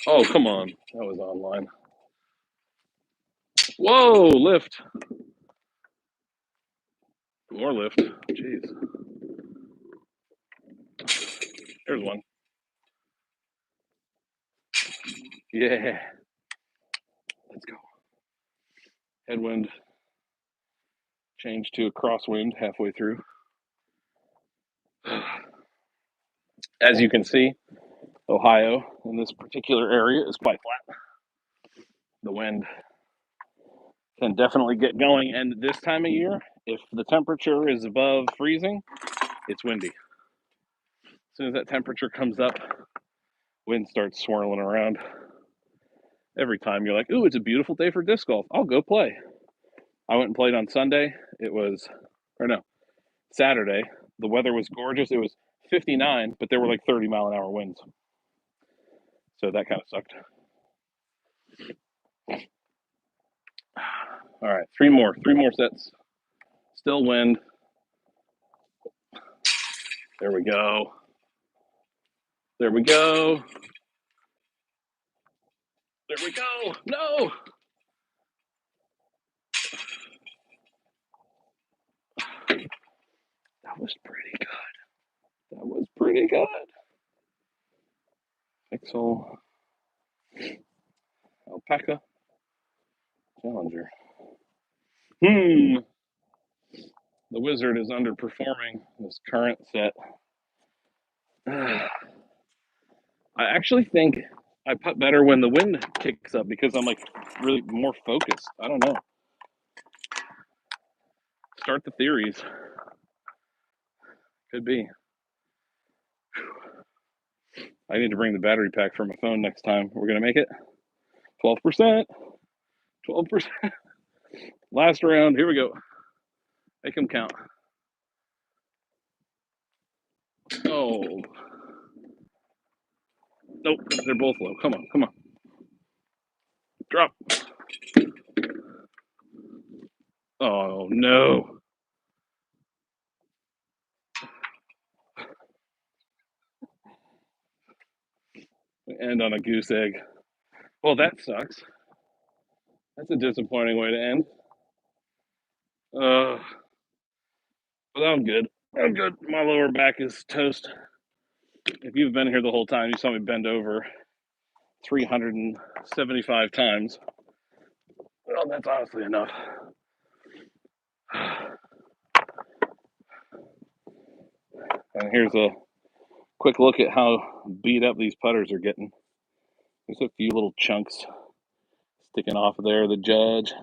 Oh, come on. That was online. Whoa, lift. More lift. Jeez. There's one. Yeah. Let's go. Headwind. Change to a crosswind halfway through. As you can see, Ohio in this particular area is quite flat. The wind can definitely get going, and this time of year, if the temperature is above freezing, it's windy. As soon as that temperature comes up, wind starts swirling around. Every time you're like, ooh, it's a beautiful day for disc golf. I'll go play. I went and played on Sunday. Saturday. The weather was gorgeous. It was 59, but there were like 30-mile-an-hour winds. So that kind of sucked. All right, 3 more sets. Still wind. There we go. There we go. There we go. No. was pretty good. That was pretty good. Pixel, Alpaca, Challenger. The Wizard is underperforming this current set. I actually think I putt better when the wind kicks up because I'm like really more focused. I don't know. Start the theories. Could be. I need to bring the battery pack for my phone next time. We're gonna make it 12%. 12%. Last round. Here we go. Make them count. Oh. Nope. They're both low. Come on. Come on. Drop. Oh, no. End on a goose egg. Well, that sucks. That's a disappointing way to end. But I'm good. I'm good. My lower back is toast. If you've been here the whole time, you saw me bend over 375 times. Well, that's honestly enough. And here's a quick look at how beat up these putters are getting. There's a few little chunks sticking off of there. The Judge.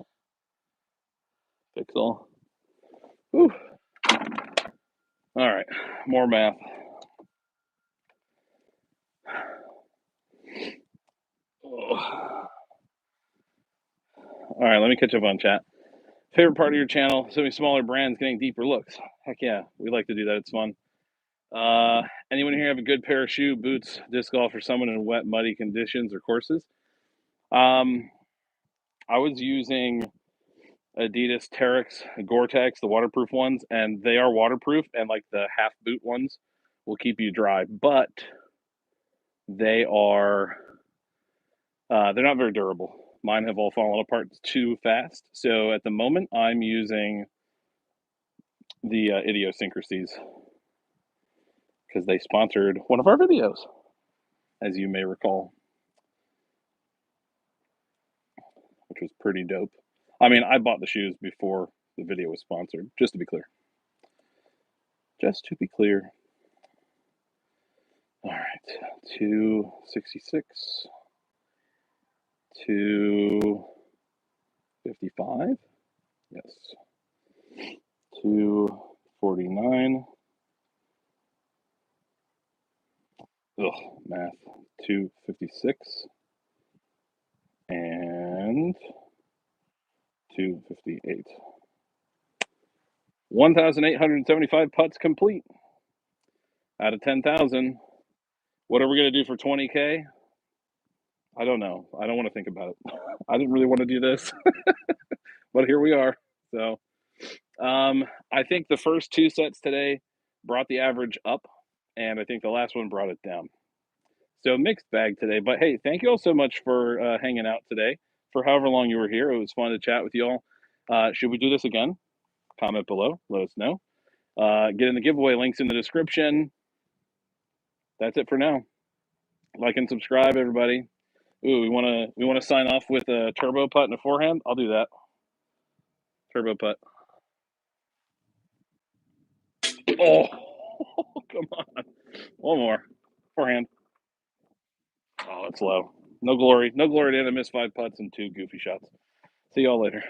Pixel. Whew. All right, more math. Oh. All right, let me catch up on chat. Favorite part of your channel? So many smaller brands getting deeper looks. Heck yeah, we like to do that. It's fun. Anyone here have a good pair of shoe, boots, disc golf for someone in wet, muddy conditions or courses? I was using Adidas Terex Gore-Tex, the waterproof ones, and they are waterproof, and like the half boot ones will keep you dry, but they are they're not very durable. Mine have all fallen apart too fast. So at the moment, I'm using the Idiosyncrasies because they sponsored one of our videos, as you may recall, which was pretty dope. I mean, I bought the shoes before the video was sponsored, just to be clear. Just to be clear. All right, 266, 255, yes, 249. Ugh, math. 256 and 258. 1,875 putts complete out of 10,000. What are we going to do for 20K? I don't know. I don't want to think about it. I didn't really want to do this, but here we are. So I think the first two sets today brought the average up, and I think the last one brought it down. So mixed bag today. But hey, thank you all so much for hanging out today for however long you were here. It was fun to chat with you all. Should we do this again? Comment below. Let us know. Get in the giveaway links in the description. That's it for now. Like and subscribe, everybody. Ooh, we want to sign off with a turbo putt and a forehand. I'll do that. Turbo putt. Oh, come on. One more. Forehand. Oh, it's low. No glory. No glory to end. I missed 5 putts and 2 goofy shots. See y'all later.